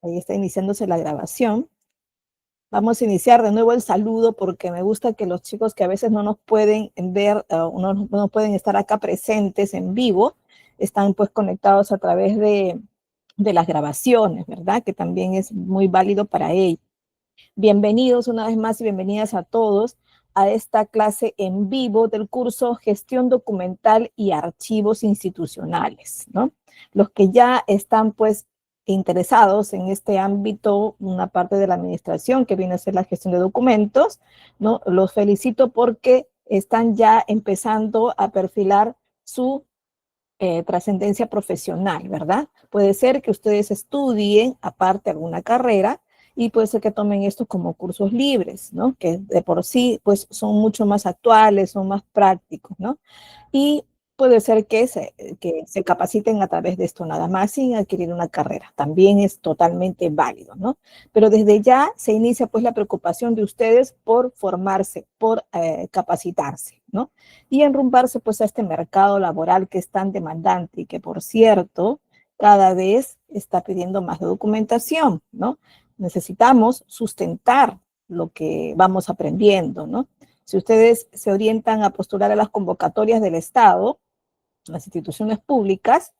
Ahí está iniciándose la grabación. Vamos a iniciar de nuevo el saludo porque me gusta que los chicos que a veces no nos pueden ver, no pueden estar acá presentes en vivo, están pues conectados a través de las grabaciones, ¿verdad? Que también es muy válido para ellos. Bienvenidos una vez más y bienvenidas a todos a esta clase en vivo del curso Gestión Documental y Archivos Institucionales, ¿no? Los que ya están pues interesados en este ámbito, una parte de la administración que viene a ser la gestión de documentos, ¿no? Los felicito porque están ya empezando a perfilar su trascendencia profesional, ¿verdad? Puede ser que ustedes estudien aparte alguna carrera y puede ser que tomen esto como cursos libres, ¿no? Que de por sí, pues, son mucho más actuales, son más prácticos, ¿no? Y puede ser que se capaciten a través de esto nada más sin adquirir una carrera. También es totalmente válido, ¿no? Pero desde ya se inicia pues la preocupación de ustedes por formarse, por capacitarse, ¿no? Y enrumbarse pues a este mercado laboral que es tan demandante y que, por cierto, cada vez está pidiendo más documentación, ¿no? Necesitamos sustentar lo que vamos aprendiendo, ¿no? Si ustedes se orientan a postular a las convocatorias del Estado, las instituciones públicas,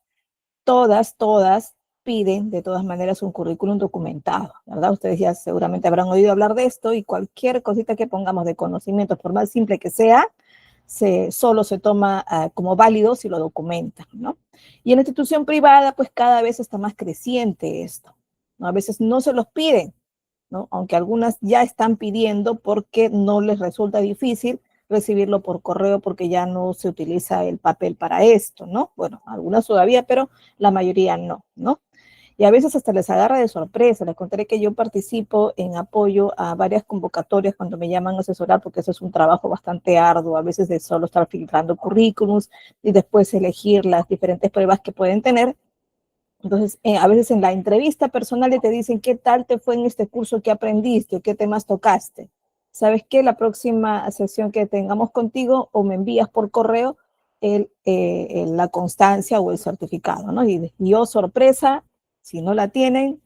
todas piden de todas maneras un currículum documentado, ¿verdad? Ustedes ya seguramente habrán oído hablar de esto y cualquier cosita que pongamos de conocimiento, por más simple que sea, solo se toma como válido si lo documentan, ¿no? Y en la institución privada, pues cada vez está más creciente esto, ¿no? A veces no se los piden, ¿no? Aunque algunas ya están pidiendo porque no les resulta difícil recibirlo por correo porque ya no se utiliza el papel para esto, ¿no? Bueno, algunas todavía, pero la mayoría no, ¿no? Y a veces hasta les agarra de sorpresa. Les contaré que yo participo en apoyo a varias convocatorias cuando me llaman a asesorar, porque eso es un trabajo bastante arduo, a veces de solo estar filtrando currículums y después elegir las diferentes pruebas que pueden tener. Entonces, a veces en la entrevista personal te dicen, ¿qué tal te fue en este curso? ¿Qué aprendiste? ¿Qué temas tocaste? ¿Sabes qué? La próxima sesión que tengamos contigo o me envías por correo la constancia o el certificado, ¿no? Y oh, sorpresa, si no la tienen,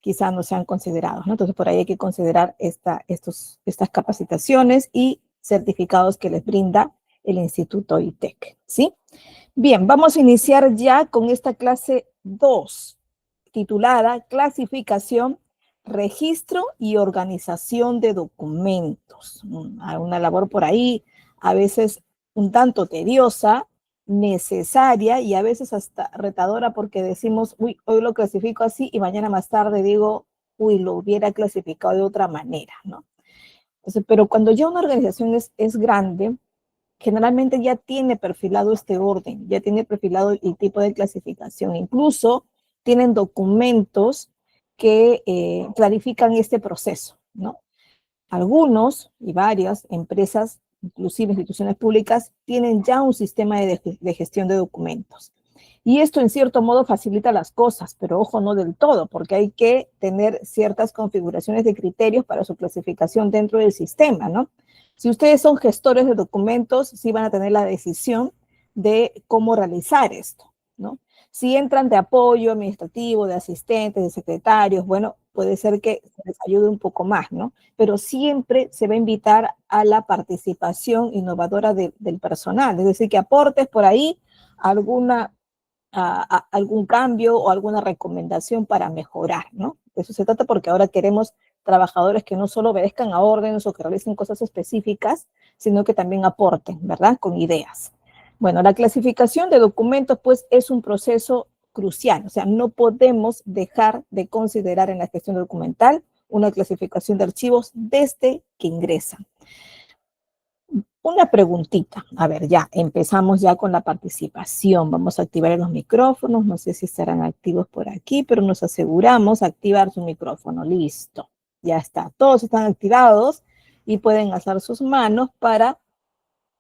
quizás no sean considerados, ¿no? Entonces, por ahí hay que considerar estas capacitaciones y certificados que les brinda el Instituto ITEC, ¿sí? Bien, vamos a iniciar ya con esta clase 2, titulada Clasificación, Registro y Organización de Documentos. Una labor por ahí, a veces un tanto tediosa, necesaria y a veces hasta retadora porque decimos, uy, hoy lo clasifico así y mañana más tarde digo, uy, lo hubiera clasificado de otra manera, ¿no? Entonces, pero cuando ya una organización es grande, generalmente ya tiene perfilado este orden, ya tiene perfilado el tipo de clasificación. Incluso tienen documentos que clarifican este proceso, ¿no? Algunos y varias empresas, inclusive instituciones públicas, tienen ya un sistema de gestión de documentos. Y esto en cierto modo facilita las cosas, pero ojo, no del todo, porque hay que tener ciertas configuraciones de criterios para su clasificación dentro del sistema, ¿no? Si ustedes son gestores de documentos, sí van a tener la decisión de cómo realizar esto, ¿no? Si entran de apoyo administrativo, de asistentes, de secretarios, bueno, puede ser que les ayude un poco más, ¿no? Pero siempre se va a invitar a la participación innovadora del personal, es decir, que aportes por ahí algún cambio o alguna recomendación para mejorar, ¿no? De eso se trata porque ahora queremos trabajadores que no solo obedezcan a órdenes o que realicen cosas específicas, sino que también aporten, ¿verdad? Con ideas. Bueno, la clasificación de documentos, pues, es un proceso crucial. O sea, no podemos dejar de considerar en la gestión documental una clasificación de archivos desde que ingresan. Una preguntita. A ver, ya empezamos ya con la participación. Vamos a activar los micrófonos. No sé si estarán activos por aquí, pero nos aseguramos activar su micrófono. Listo. Ya está. Todos están activados y pueden alzar sus manos para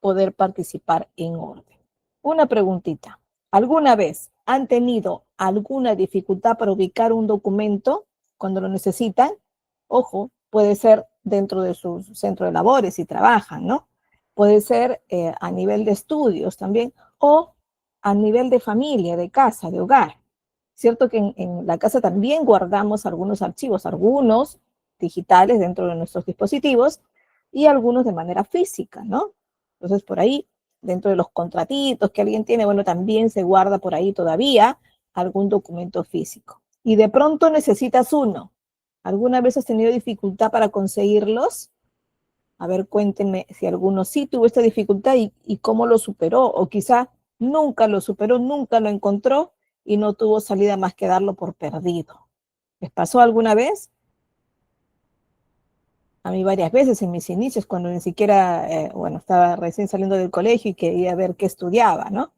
poder participar en orden. Una preguntita. ¿Alguna vez han tenido alguna dificultad para ubicar un documento cuando lo necesitan? Ojo, puede ser dentro de su centro de labores si trabajan, ¿no? Puede ser a nivel de estudios también o a nivel de familia, de casa, de hogar. Cierto que en la casa también guardamos algunos archivos, algunos digitales dentro de nuestros dispositivos y algunos de manera física, ¿no? Entonces, por ahí, dentro de los contratitos que alguien tiene, bueno, también se guarda por ahí todavía algún documento físico. Y de pronto necesitas uno. ¿Alguna vez has tenido dificultad para conseguirlos? A ver, cuéntenme si alguno sí tuvo esta dificultad y cómo lo superó, o quizá nunca lo superó, nunca lo encontró y no tuvo salida más que darlo por perdido. ¿Les pasó alguna vez? A mí varias veces en mis inicios, cuando ni siquiera, bueno, estaba recién saliendo del colegio y quería ver qué estudiaba, ¿no?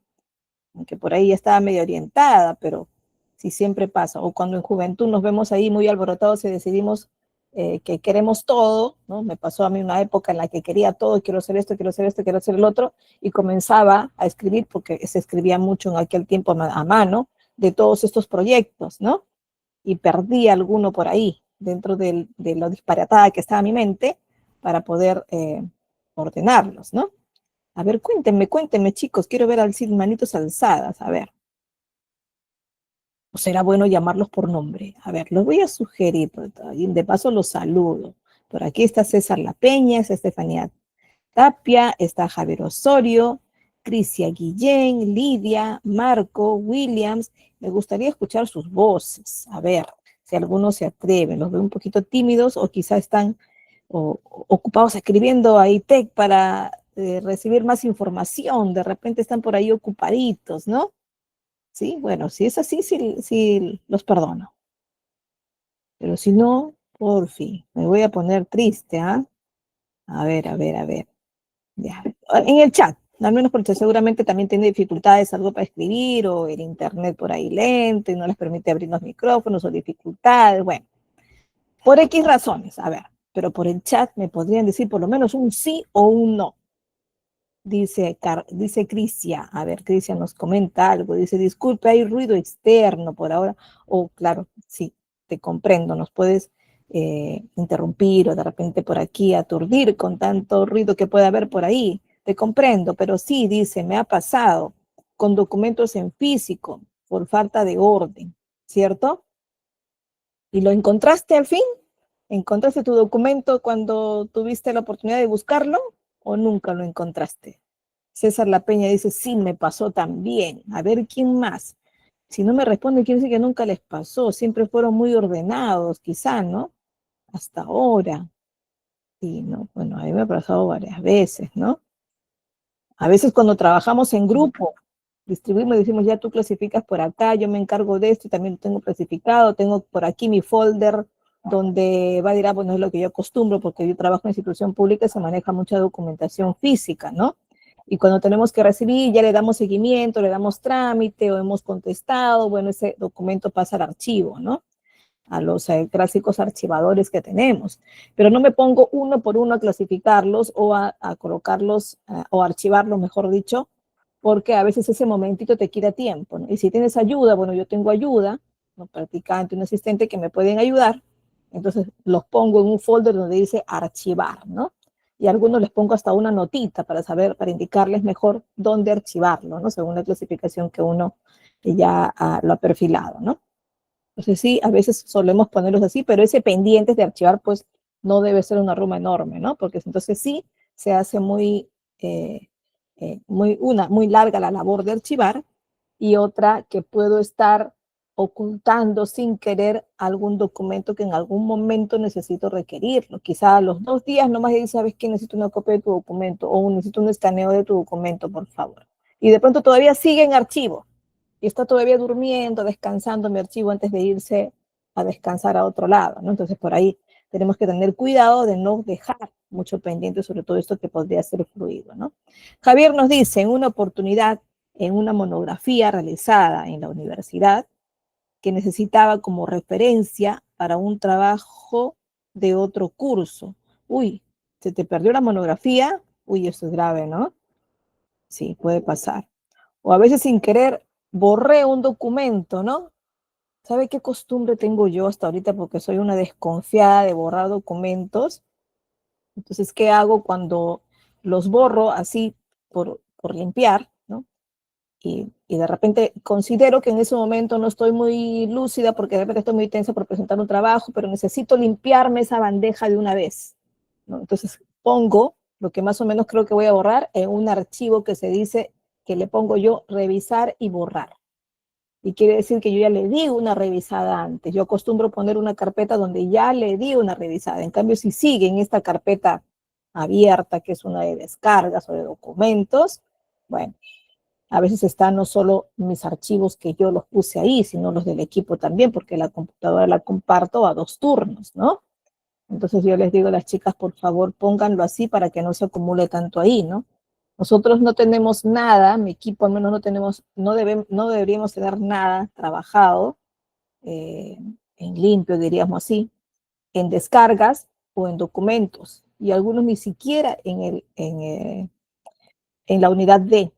Aunque por ahí ya estaba medio orientada, pero sí siempre pasa. O cuando en juventud nos vemos ahí muy alborotados y decidimos que queremos todo, ¿no? Me pasó a mí una época en la que quería todo, quiero hacer esto, quiero hacer esto, quiero hacer el otro, y comenzaba a escribir, porque se escribía mucho en aquel tiempo a mano, de todos estos proyectos, ¿no? Y perdí alguno por ahí, dentro de lo disparatada que estaba mi mente, para poder ordenarlos, ¿no? A ver, cuéntenme, cuéntenme, chicos, quiero ver al Cid manitos alzadas, a ver. ¿O será bueno llamarlos por nombre? A ver, los voy a sugerir, y de paso los saludo. Por aquí está César La Peña, está Estefanía Tapia, está Javier Osorio, Crisia Guillén, Lidia, Marco, Williams. Me gustaría escuchar sus voces. A ver, si algunos se atreven. Los veo un poquito tímidos o quizá están ocupados escribiendo ahí tech para recibir más información. De repente están por ahí ocupaditos, ¿no? Sí, bueno, si es así, sí, sí los perdono. Pero si no, por fin, me voy a poner triste, ¿ah? A ver, a ver, a ver. Ya. En el chat, al menos porque seguramente también tiene dificultades algo para escribir o el internet por ahí lento y no les permite abrir los micrófonos o dificultades, bueno, por X razones, a ver, pero por el chat me podrían decir por lo menos un sí o un no. Dice Crisia, a ver, Crisia nos comenta algo, dice, disculpe, hay ruido externo por ahora, o claro, sí, te comprendo, nos puedes interrumpir o de repente por aquí aturdir con tanto ruido que puede haber por ahí, te comprendo, pero sí, dice, me ha pasado con documentos en físico por falta de orden, ¿cierto? ¿Y lo encontraste al fin? ¿Encontraste tu documento cuando tuviste la oportunidad de buscarlo o nunca lo encontraste? César La Peña dice, sí, me pasó también. A ver, ¿quién más? Si no me responde, quiere decir que nunca les pasó. Siempre fueron muy ordenados, quizá, ¿no? Hasta ahora. Y no, bueno, a mí me ha pasado varias veces, ¿no? A veces cuando trabajamos en grupo, distribuimos y decimos, ya tú clasificas por acá, yo me encargo de esto y también lo tengo clasificado, tengo por aquí mi folder donde va a decir, bueno, es lo que yo acostumbro porque yo trabajo en institución pública y se maneja mucha documentación física, ¿no? Y cuando tenemos que recibir, ya le damos seguimiento, le damos trámite o hemos contestado, bueno, ese documento pasa al archivo, ¿no? A los clásicos archivadores que tenemos, pero no me pongo uno por uno a clasificarlos o a colocarlos o archivarlos, mejor dicho, porque a veces ese momentito te quita tiempo, ¿no? Y si tienes ayuda, bueno, yo tengo ayuda, un practicante, un asistente que me pueden ayudar, entonces los pongo en un folder donde dice archivar, ¿no? Y a algunos les pongo hasta una notita para saber, para indicarles mejor dónde archivarlo, ¿no? Según la clasificación que uno ya lo ha perfilado, ¿no? Entonces sí, a veces solemos ponerlos así, pero ese pendientes de archivar, pues no debe ser una ruma enorme, ¿no? Porque entonces sí se hace eh, muy larga la labor de archivar y otra que puedo estar ocultando sin querer algún documento que en algún momento necesito requerirlo. Quizá a los 2 días nomás dice, ¿sabes qué? Necesito una copia de tu documento o necesito un escaneo de tu documento, por favor. Y de pronto todavía sigue en archivo y está todavía durmiendo, descansando mi archivo antes de irse a descansar a otro lado, ¿no? Entonces por ahí tenemos que tener cuidado de no dejar mucho pendiente sobre todo esto que podría ser fluido, ¿no? Javier nos dice, en una oportunidad, en una monografía realizada en la universidad, que necesitaba como referencia para un trabajo de otro curso. Uy, se te perdió la monografía. Uy, eso es grave, ¿no? Sí, puede pasar. O a veces sin querer borré un documento, ¿no? ¿Sabe qué costumbre tengo yo hasta ahorita? Porque soy una desconfiada de borrar documentos. Entonces, ¿qué hago cuando los borro así por limpiar, ¿no? y de repente considero que en ese momento no estoy muy lúcida porque de repente estoy muy tensa por presentar un trabajo, pero necesito limpiarme esa bandeja de una vez, ¿no? Entonces pongo lo que más o menos creo que voy a borrar en un archivo que se dice, que le pongo yo revisar y borrar. Y quiere decir que yo ya le di una revisada antes. Yo acostumbro poner una carpeta donde ya le di una revisada. En cambio, si sigue en esta carpeta abierta, que es una de descargas o de documentos, bueno, a veces están no solo mis archivos que yo los puse ahí, sino los del equipo también, porque la computadora la comparto a 2 turnos, ¿no? Entonces yo les digo a las chicas, por favor, pónganlo así para que no se acumule tanto ahí, ¿no? Nosotros no tenemos nada, mi equipo al menos no tenemos, no deberíamos tener nada trabajado, eh, en limpio, diríamos así, en descargas o en documentos, y algunos ni siquiera en la unidad D.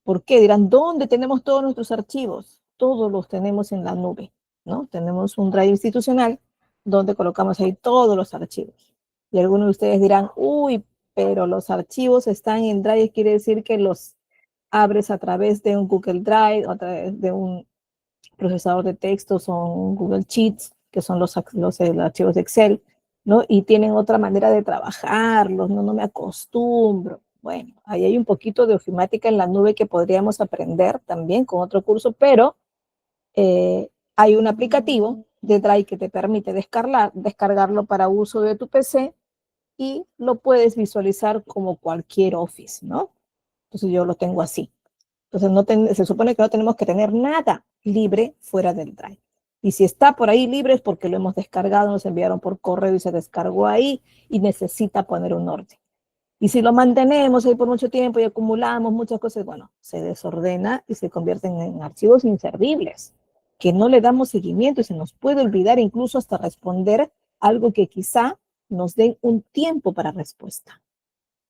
¿Por qué? Dirán, ¿dónde tenemos todos nuestros archivos? Todos los tenemos en la nube, ¿no? Tenemos un drive institucional donde colocamos ahí todos los archivos. Y algunos de ustedes dirán, uy, pero los archivos están en Drive, quiere decir que los abres a través de un Google Drive, o a través de un procesador de texto, son Google Sheets, que son los archivos de Excel, ¿no? Y tienen otra manera de trabajarlos, no me acostumbro. Bueno, ahí hay un poquito de ofimática en la nube que podríamos aprender también con otro curso, pero hay un aplicativo de Drive que te permite descargarlo para uso de tu PC y lo puedes visualizar como cualquier Office, ¿no? Entonces yo lo tengo así. Entonces se supone que no tenemos que tener nada libre fuera del Drive. Y si está por ahí libre es porque lo hemos descargado, nos enviaron por correo y se descargó ahí y necesita poner un orden. Y si lo mantenemos ahí por mucho tiempo y acumulamos muchas cosas, bueno, se desordena y se convierten en archivos inservibles, que no le damos seguimiento y se nos puede olvidar incluso hasta responder algo que quizá nos den un tiempo para respuesta.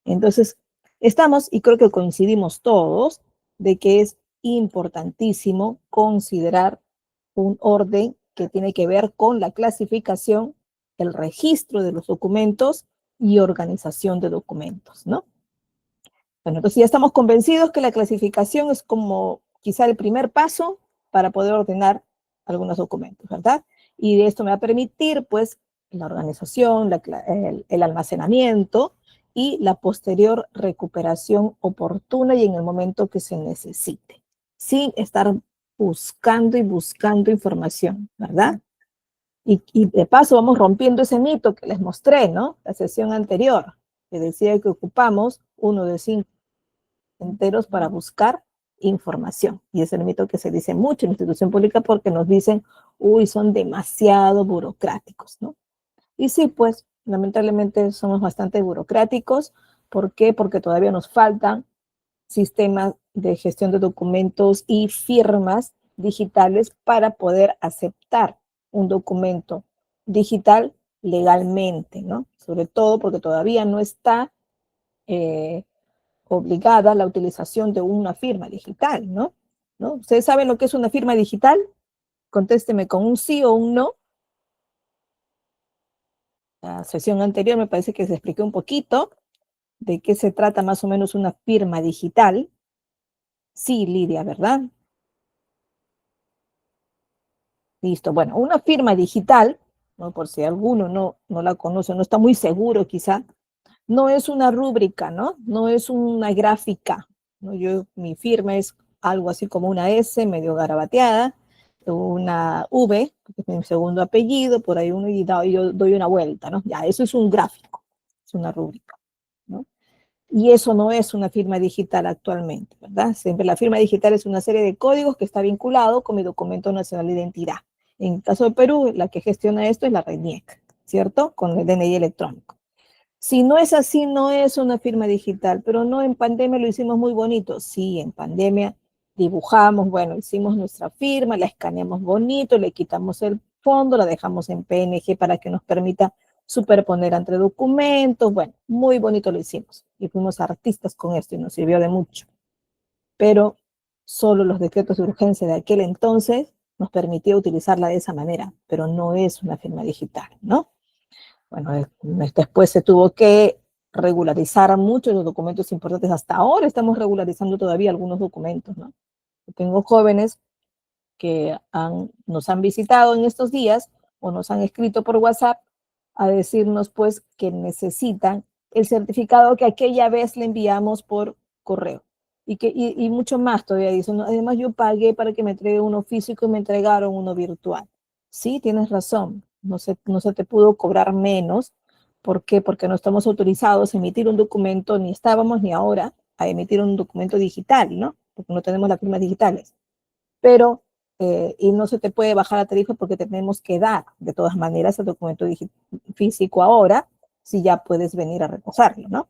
Entonces, estamos, y creo que coincidimos todos, de que es importantísimo considerar un orden que tiene que ver con la clasificación, el registro de los documentos y organización de documentos, ¿no? Bueno, entonces ya estamos convencidos que la clasificación es como quizá el primer paso para poder ordenar algunos documentos, ¿verdad? Y de esto me va a permitir, pues, la organización, el almacenamiento y la posterior recuperación oportuna y en el momento que se necesite, sin estar buscando y buscando información, ¿verdad? Y de paso vamos rompiendo ese mito que les mostré, ¿no? La sesión anterior, que decía que ocupamos uno de 5 enteros para buscar información. Y es el mito que se dice mucho en la institución pública porque nos dicen, uy, son demasiado burocráticos, ¿no? Y sí, pues, lamentablemente somos bastante burocráticos. ¿Por qué? Porque todavía nos faltan sistemas de gestión de documentos y firmas digitales para poder aceptar un documento digital legalmente, ¿no? Sobre todo porque todavía no está eh, obligada la utilización de una firma digital, ¿no? ¿No? ¿Ustedes saben lo que es una firma digital? Contésteme con un sí o un no. La sesión anterior me parece que se explicó un poquito de qué se trata más o menos una firma digital. Sí, Lidia, ¿verdad? Listo. Bueno, una firma digital, ¿no? Por si alguno no la conoce, no está muy seguro quizá, no es una rúbrica, ¿no? No es una gráfica, ¿no? Mi firma es algo así como una S medio garabateada, una V, que es mi segundo apellido, por ahí uno y yo doy una vuelta, ¿no? Ya, eso es un gráfico, es una rúbrica, ¿no? Y eso no es una firma digital actualmente, ¿verdad? Siempre la firma digital es una serie de códigos que está vinculado con mi documento nacional de identidad. En el caso de Perú, la que gestiona esto es la RENIEC, ¿cierto? Con el DNI electrónico. Si no es así, no es una firma digital, pero no, en pandemia lo hicimos muy bonito. Sí, en pandemia dibujamos, bueno, hicimos nuestra firma, la escaneamos bonito, le quitamos el fondo, la dejamos en PNG para que nos permita superponer entre documentos. Bueno, muy bonito lo hicimos y fuimos artistas con esto y nos sirvió de mucho. Pero solo los decretos de urgencia de aquel entonces nos permitió utilizarla de esa manera, pero no es una firma digital, ¿no? Bueno, después se tuvo que regularizar muchos de los documentos importantes. Hasta ahora estamos regularizando todavía algunos documentos, ¿no? Tengo jóvenes que nos han visitado en estos días o nos han escrito por WhatsApp a decirnos pues que necesitan el certificado que aquella vez le enviamos por correo. Y mucho más todavía dicen, además yo pagué para que me entregue uno físico y me entregaron uno virtual. Sí, tienes razón, no se te pudo cobrar menos. ¿Por qué? Porque no estamos autorizados a emitir un documento, ni estábamos ni ahora a emitir un documento digital, ¿no? Porque no tenemos las firmas digitales. Pero, y no se te puede bajar la tarifa porque tenemos que dar, de todas maneras, el documento físico ahora, si ya puedes venir a recogerlo, ¿no?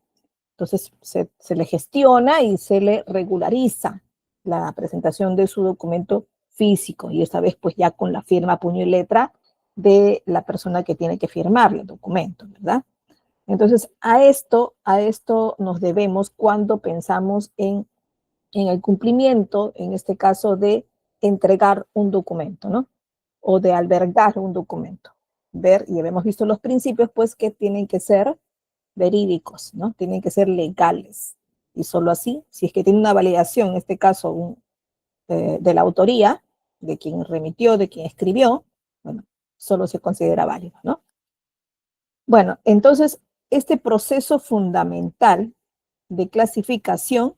Entonces, se le gestiona y se le regulariza la presentación de su documento físico, y esta vez, pues, ya con la firma puño y letra de la persona que tiene que firmar el documento, ¿verdad? Entonces, a esto nos debemos cuando pensamos en el cumplimiento, en este caso, de entregar un documento, ¿no? O de albergar un documento. Ver, y hemos visto los principios, pues, que tienen que ser verídicos, ¿no? Tienen que ser legales. Y solo así, si es que tiene una validación, en este caso, de la autoría, de quien remitió, de quien escribió, bueno, solo se considera válido, ¿no? Bueno, entonces, este proceso fundamental de clasificación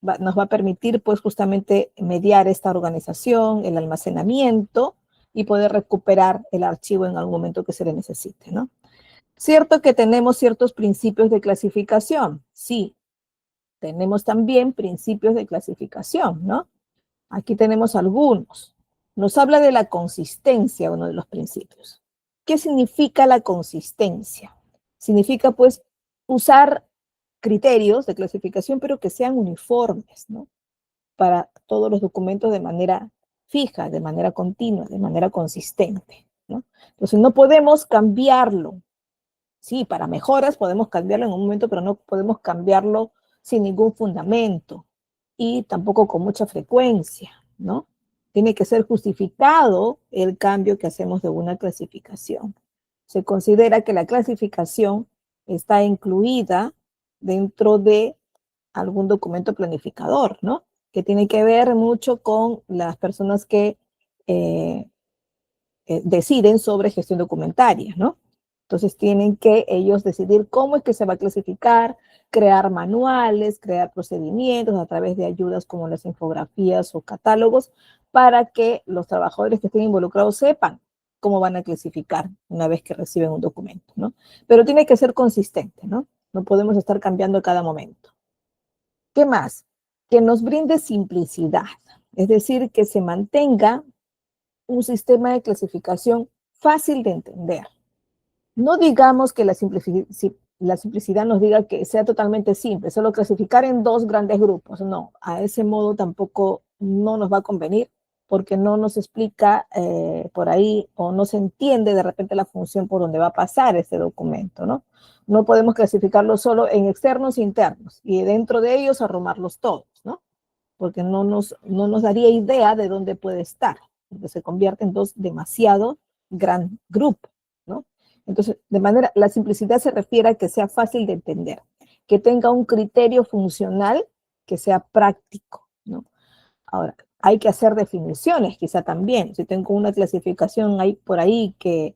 nos va a permitir, pues, justamente mediar esta organización, el almacenamiento y poder recuperar el archivo en algún momento que se le necesite, ¿no? Cierto que tenemos ciertos principios de clasificación, sí, tenemos también principios de clasificación, ¿no? Aquí tenemos algunos. Nos habla de la consistencia, uno de los principios. ¿Qué significa la consistencia? Significa, pues, usar criterios de clasificación, pero que sean uniformes, ¿no? Para todos los documentos de manera fija, de manera continua, de manera consistente, ¿no? Entonces, no podemos cambiarlo. Sí, para mejoras podemos cambiarlo en un momento, pero no podemos cambiarlo sin ningún fundamento y tampoco con mucha frecuencia, ¿no? Tiene que ser justificado el cambio que hacemos de una clasificación. Se considera que la clasificación está incluida dentro de algún documento planificador, ¿no? Que tiene que ver mucho con las personas que eh, deciden sobre gestión documentaria, ¿no? Entonces tienen que ellos decidir cómo es que se va a clasificar, crear manuales, crear procedimientos a través de ayudas como las infografías o catálogos para que los trabajadores que estén involucrados sepan cómo van a clasificar una vez que reciben un documento, ¿no? Pero tiene que ser consistente, ¿no? No podemos estar cambiando a cada momento. ¿Qué más? Que nos brinde simplicidad, es decir, que se mantenga un sistema de clasificación fácil de entender. No digamos que la simplicidad nos diga que sea totalmente simple, solo clasificar en dos grandes grupos. No, a ese modo tampoco no nos va a convenir porque no nos explica por ahí o no se entiende de repente la función por donde va a pasar este documento, ¿no? No podemos clasificarlo solo en externos e internos y dentro de ellos arrumarlos todos, ¿no? Porque no nos daría idea de dónde puede estar, porque se convierte en dos demasiado gran grupo, ¿no? Entonces, la simplicidad se refiere a que sea fácil de entender, que tenga un criterio funcional, que sea práctico, ¿no? Ahora, hay que hacer definiciones quizá también. Si tengo una clasificación ahí por ahí que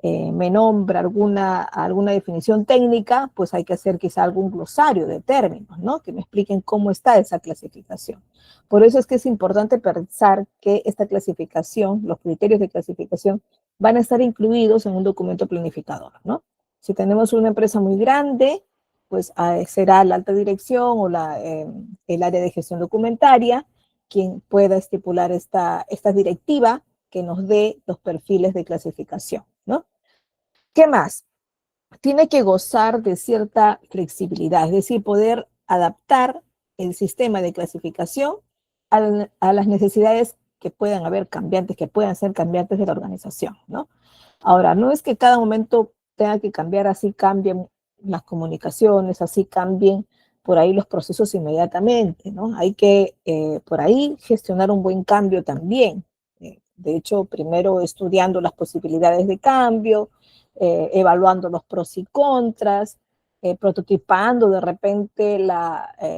me nombra alguna definición técnica, pues hay que hacer quizá algún glosario de términos, ¿no? Que me expliquen cómo está esa clasificación. Por eso es que es importante pensar que esta clasificación, los criterios de clasificación, van a estar incluidos en un documento planificador, ¿no? Si tenemos una empresa muy grande, pues será la alta dirección o el área de gestión documentaria quien pueda estipular esta directiva que nos dé los perfiles de clasificación, ¿no? ¿Qué más? Tiene que gozar de cierta flexibilidad, es decir, poder adaptar el sistema de clasificación a las necesidades que puedan haber cambiantes, que puedan ser cambiantes de la organización, ¿no? Ahora, no es que cada momento tenga que cambiar, así cambien las comunicaciones, así cambien por ahí los procesos inmediatamente, ¿no? Hay que por ahí gestionar un buen cambio también. De hecho, primero estudiando las posibilidades de cambio, evaluando los pros y contras, prototipando de repente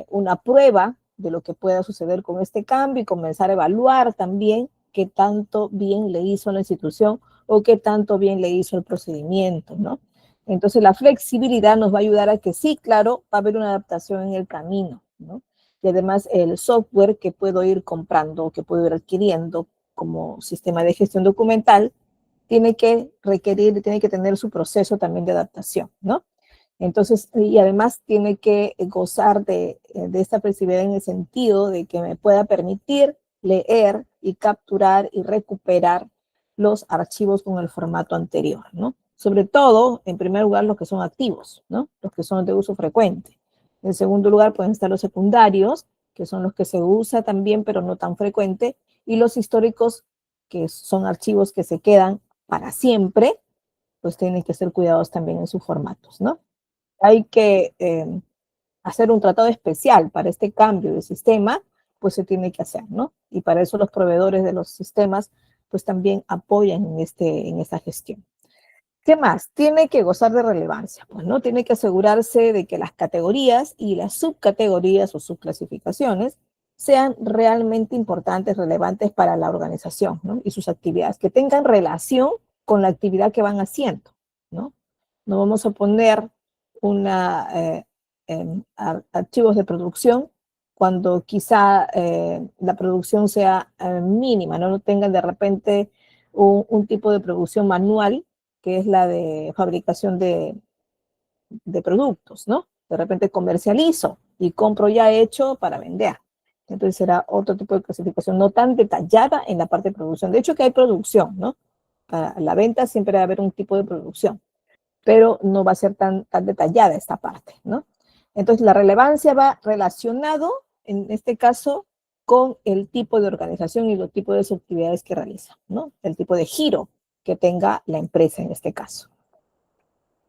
una prueba de lo que pueda suceder con este cambio y comenzar a evaluar también qué tanto bien le hizo la institución o qué tanto bien le hizo el procedimiento, ¿no? Entonces la flexibilidad nos va a ayudar a que sí, claro, va a haber una adaptación en el camino, ¿no? Y además el software que puedo ir comprando, que puedo ir adquiriendo como sistema de gestión documental, tiene que requerir, tiene que tener su proceso también de adaptación, ¿no? Entonces, y además tiene que gozar de esta flexibilidad en el sentido de que me pueda permitir leer y capturar y recuperar los archivos con el formato anterior, ¿no? Sobre todo, en primer lugar, los que son activos, ¿no? Los que son de uso frecuente. En segundo lugar, pueden estar los secundarios, que son los que se usa también, pero no tan frecuente, y los históricos, que son archivos que se quedan para siempre, pues tienen que ser cuidados también en sus formatos, ¿no? Hay que hacer un tratado especial para este cambio de sistema, pues se tiene que hacer, ¿no? Y para eso los proveedores de los sistemas, pues también apoyan en esta gestión. ¿Qué más? Tiene que gozar de relevancia, pues, ¿no? Tiene que asegurarse de que las categorías y las subcategorías o subclasificaciones sean realmente importantes, relevantes para la organización, ¿no? Y sus actividades, que tengan relación con la actividad que van haciendo, ¿no? No vamos a poner archivos de producción cuando quizá la producción sea mínima, ¿no? No tengan de repente un tipo de producción manual que es la de fabricación de productos, ¿no? De repente comercializo y compro ya hecho para vender. Entonces será otro tipo de clasificación, no tan detallada en la parte de producción. De hecho que hay producción, ¿no? Para la venta siempre va a haber un tipo de producción, pero no va a ser tan detallada esta parte, ¿no? Entonces la relevancia va relacionado, en este caso, con el tipo de organización y los tipos de actividades que realiza, ¿no? El tipo de giro que tenga la empresa en este caso.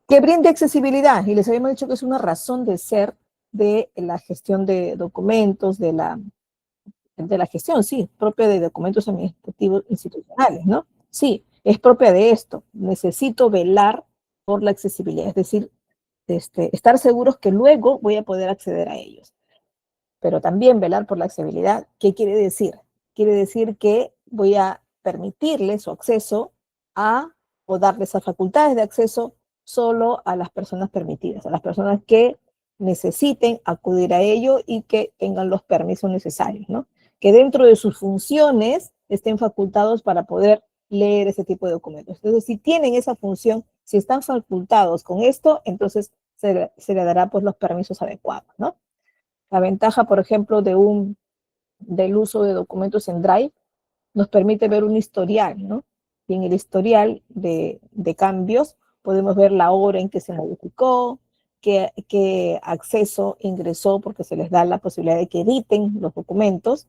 Que brinde accesibilidad, y les habíamos dicho que es una razón de ser de la gestión de documentos, de la gestión, sí, propia de documentos administrativos institucionales, ¿no? Sí, es propia de esto. Necesito velar por la accesibilidad, es decir, estar seguros que luego voy a poder acceder a ellos. Pero también velar por la accesibilidad, ¿qué quiere decir? Quiere decir que voy a permitirle su acceso a, o darles esas facultades de acceso solo a las personas permitidas, a las personas que necesiten acudir a ello y que tengan los permisos necesarios, ¿no? Que dentro de sus funciones estén facultados para poder leer ese tipo de documentos. Entonces, si tienen esa función, si están facultados con esto, entonces se le dará pues los permisos adecuados, ¿no? La ventaja, por ejemplo, del uso de documentos en Drive nos permite ver un historial, ¿no? Y en el historial de cambios podemos ver la hora en que se modificó, qué acceso ingresó, porque se les da la posibilidad de que editen los documentos,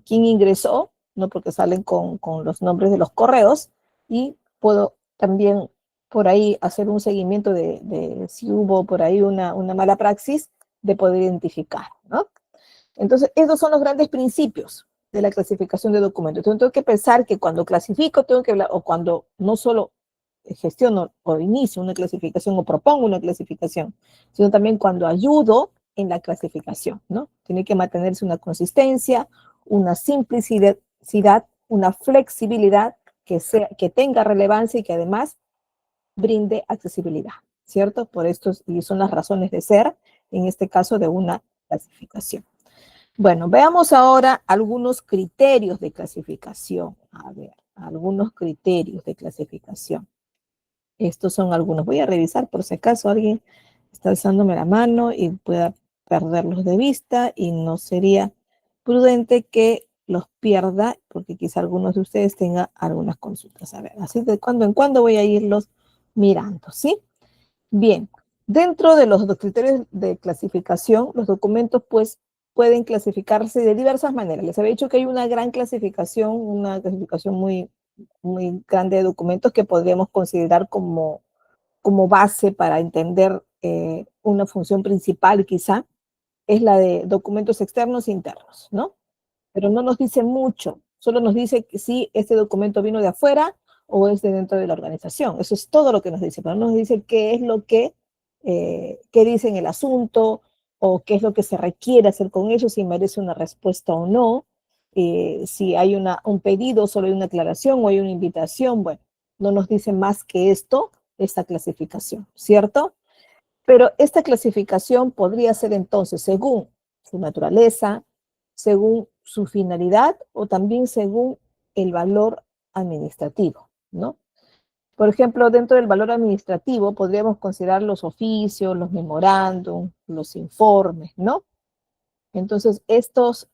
quién ingresó, ¿no? Porque salen con los nombres de los correos, y puedo también por ahí hacer un seguimiento de si hubo por ahí una mala praxis, de poder identificar, ¿no? Entonces, esos son los grandes principios de la clasificación de documentos. Entonces, tengo que pensar que cuando clasifico, tengo que hablar, o cuando no solo gestiono o inicio una clasificación o propongo una clasificación, sino también cuando ayudo en la clasificación, ¿no? Tiene que mantenerse una consistencia, una simplicidad, una flexibilidad que tenga relevancia y que además brinde accesibilidad, ¿cierto? Por esto, y son las razones de ser, en este caso, de una clasificación. Bueno, veamos ahora algunos criterios de clasificación. A ver, algunos criterios de clasificación. Estos son algunos. Voy a revisar por si acaso alguien está alzándome la mano y pueda perderlos de vista, y no sería prudente que los pierda porque quizá algunos de ustedes tengan algunas consultas. A ver, así de cuando en cuando voy a irlos mirando, ¿sí? Bien, dentro de los criterios de clasificación, los documentos pues pueden clasificarse de diversas maneras. Les había dicho que hay una clasificación muy grande de documentos que podríamos considerar como base para entender una función principal quizá, es la de documentos externos e internos, ¿no? Pero no nos dice mucho, solo nos dice que si este documento vino de afuera o es de dentro de la organización. Eso es todo lo que nos dice, pero no nos dice qué es lo que dice en el asunto o qué es lo que se requiere hacer con ellos, si merece una respuesta o no, si hay un pedido, solo hay una aclaración o hay una invitación, bueno, no nos dice más que esto, esta clasificación, ¿cierto? Pero esta clasificación podría ser entonces según su naturaleza, según su finalidad o también según el valor administrativo, ¿no? Por ejemplo, dentro del valor administrativo podríamos considerar los oficios, los memorándum, los informes, ¿no? Entonces, estos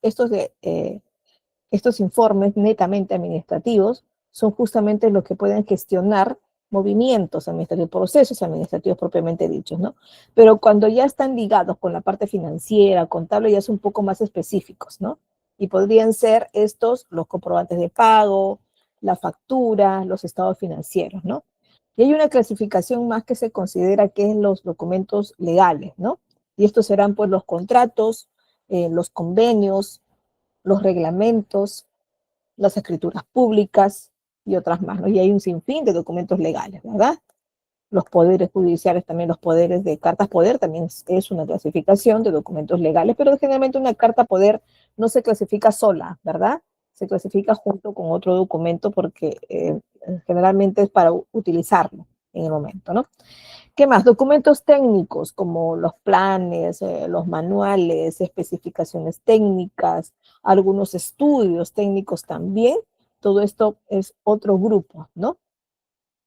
informes netamente administrativos son justamente los que pueden gestionar movimientos administrativos, procesos administrativos propiamente dichos, ¿no? Pero cuando ya están ligados con la parte financiera, contable, ya son un poco más específicos, ¿no? Y podrían ser estos los comprobantes de pago, la factura, los estados financieros, ¿no? Y hay una clasificación más que se considera que es los documentos legales, ¿no? Y estos serán pues los contratos, los convenios, los reglamentos, las escrituras públicas y otras más, ¿no? Y hay un sinfín de documentos legales, ¿verdad? Los poderes judiciales, también los poderes de cartas poder, también es una clasificación de documentos legales, pero generalmente una carta poder no se clasifica sola, ¿verdad? Se clasifica junto con otro documento porque generalmente es para utilizarlo en el momento, ¿no? ¿Qué más? Documentos técnicos como los planes, los manuales, especificaciones técnicas, algunos estudios técnicos también. Todo esto es otro grupo, ¿no?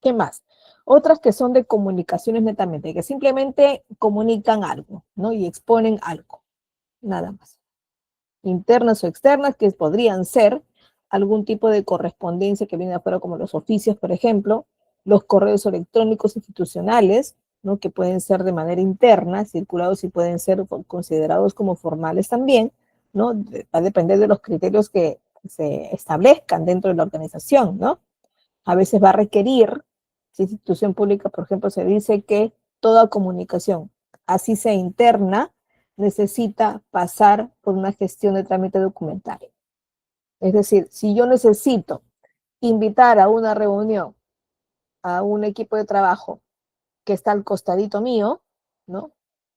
¿Qué más? Otras que son de comunicaciones netamente, que simplemente comunican algo, ¿no? Y exponen algo, nada más. Internas o externas, que podrían ser algún tipo de correspondencia que viene de afuera, como los oficios, por ejemplo, los correos electrónicos institucionales, ¿no? Que pueden ser de manera interna, circulados y pueden ser considerados como formales también, ¿no? Va a depender de los criterios que se establezcan dentro de la organización, ¿no? A veces va a requerir, si institución pública, por ejemplo, se dice que toda comunicación, así sea interna, necesita pasar por una gestión de trámite documental. Es decir, si yo necesito invitar a una reunión a un equipo de trabajo que está al costadito mío, ¿no?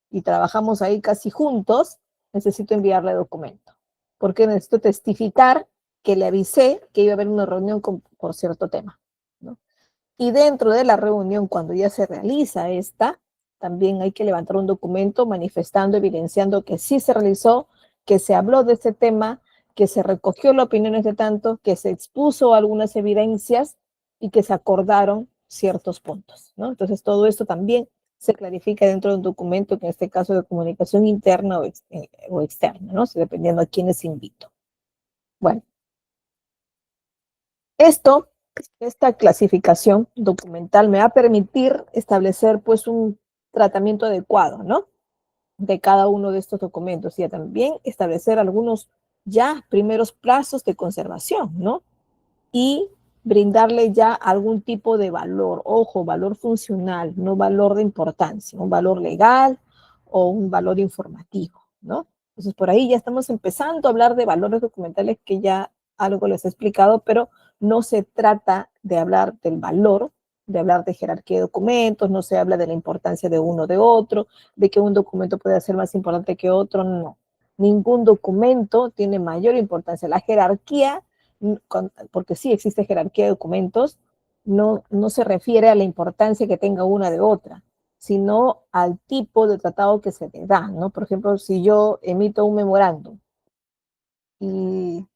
Y trabajamos ahí casi juntos, necesito enviarle documento. Porque necesito testificar que le avisé que iba a haber una reunión por cierto tema, ¿no? Y dentro de la reunión, cuando ya se realiza esta, también hay que levantar un documento manifestando, evidenciando que sí se realizó, que se habló de este tema, que se recogió las opiniones de tanto, que se expuso algunas evidencias y que se acordaron ciertos puntos, ¿no? Entonces, todo esto también se clarifica dentro de un documento, que en este caso de comunicación interna o externa, ¿no? Dependiendo a quiénes invito. Bueno, esto esta clasificación documental me va a permitir establecer pues un tratamiento adecuado, ¿no? De cada uno de estos documentos y también establecer algunos ya primeros plazos de conservación, ¿no? Y brindarle ya algún tipo de valor, ojo, valor funcional, no valor de importancia, un valor legal o un valor informativo, ¿no? Entonces, por ahí ya estamos empezando a hablar de valores documentales que ya algo les he explicado, pero no se trata de hablar del valor, de hablar de jerarquía de documentos, no se habla de la importancia de uno de otro, de que un documento puede ser más importante que otro, no. Ningún documento tiene mayor importancia. La jerarquía, porque sí existe jerarquía de documentos, no se refiere a la importancia que tenga una de otra, sino al tipo de tratado que se le da, ¿no? Por ejemplo, si yo emito un memorándum y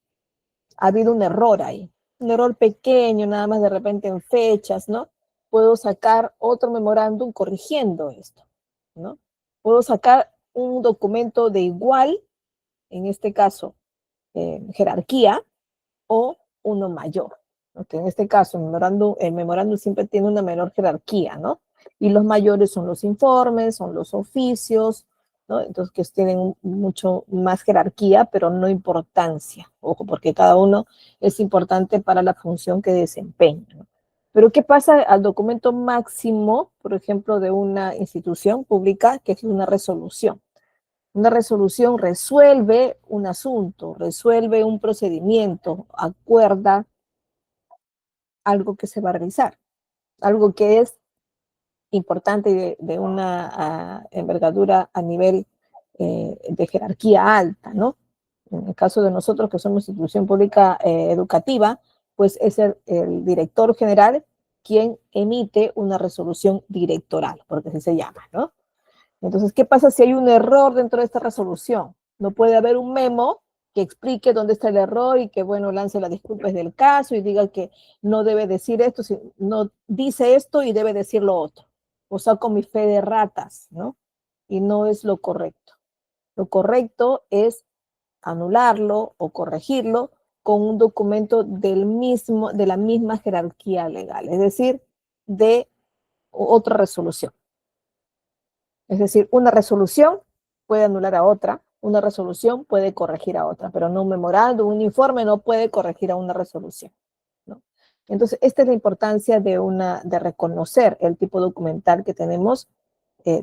ha habido un error ahí, un error pequeño, nada más de repente en fechas, ¿no? Puedo sacar otro memorándum corrigiendo esto, ¿no? Puedo sacar un documento de igual, en este caso, jerarquía, o uno mayor. ¿Okay? En este caso, el memorándum siempre tiene una menor jerarquía, ¿no? Y los mayores son los informes, son los oficios, ¿no? Entonces, que tienen mucho más jerarquía, pero no importancia. Ojo, porque cada uno es importante para la función que desempeña, ¿no? Pero, ¿qué pasa al documento máximo, por ejemplo, de una institución pública, que es una resolución? Una resolución resuelve un asunto, resuelve un procedimiento, acuerda algo que se va a realizar, algo que es importante de una envergadura a nivel de jerarquía alta, ¿no? En el caso de nosotros, que somos institución pública educativa, pues es el director general quien emite una resolución directoral, porque así se llama, ¿no? Entonces, ¿qué pasa si hay un error dentro de esta resolución? No puede haber un memo que explique dónde está el error y que, bueno, lance las disculpas del caso y diga que no debe decir esto, no dice esto y debe decir lo otro. O sea, con mi fe de ratas, ¿no? Y no es lo correcto. Lo correcto es anularlo o corregirlo con un documento de la misma jerarquía legal, es decir, de otra resolución. Es decir, una resolución puede anular a otra, una resolución puede corregir a otra, pero no un memorándum, un informe no puede corregir a una resolución, ¿no? Entonces, esta es la importancia de reconocer el tipo documental que tenemos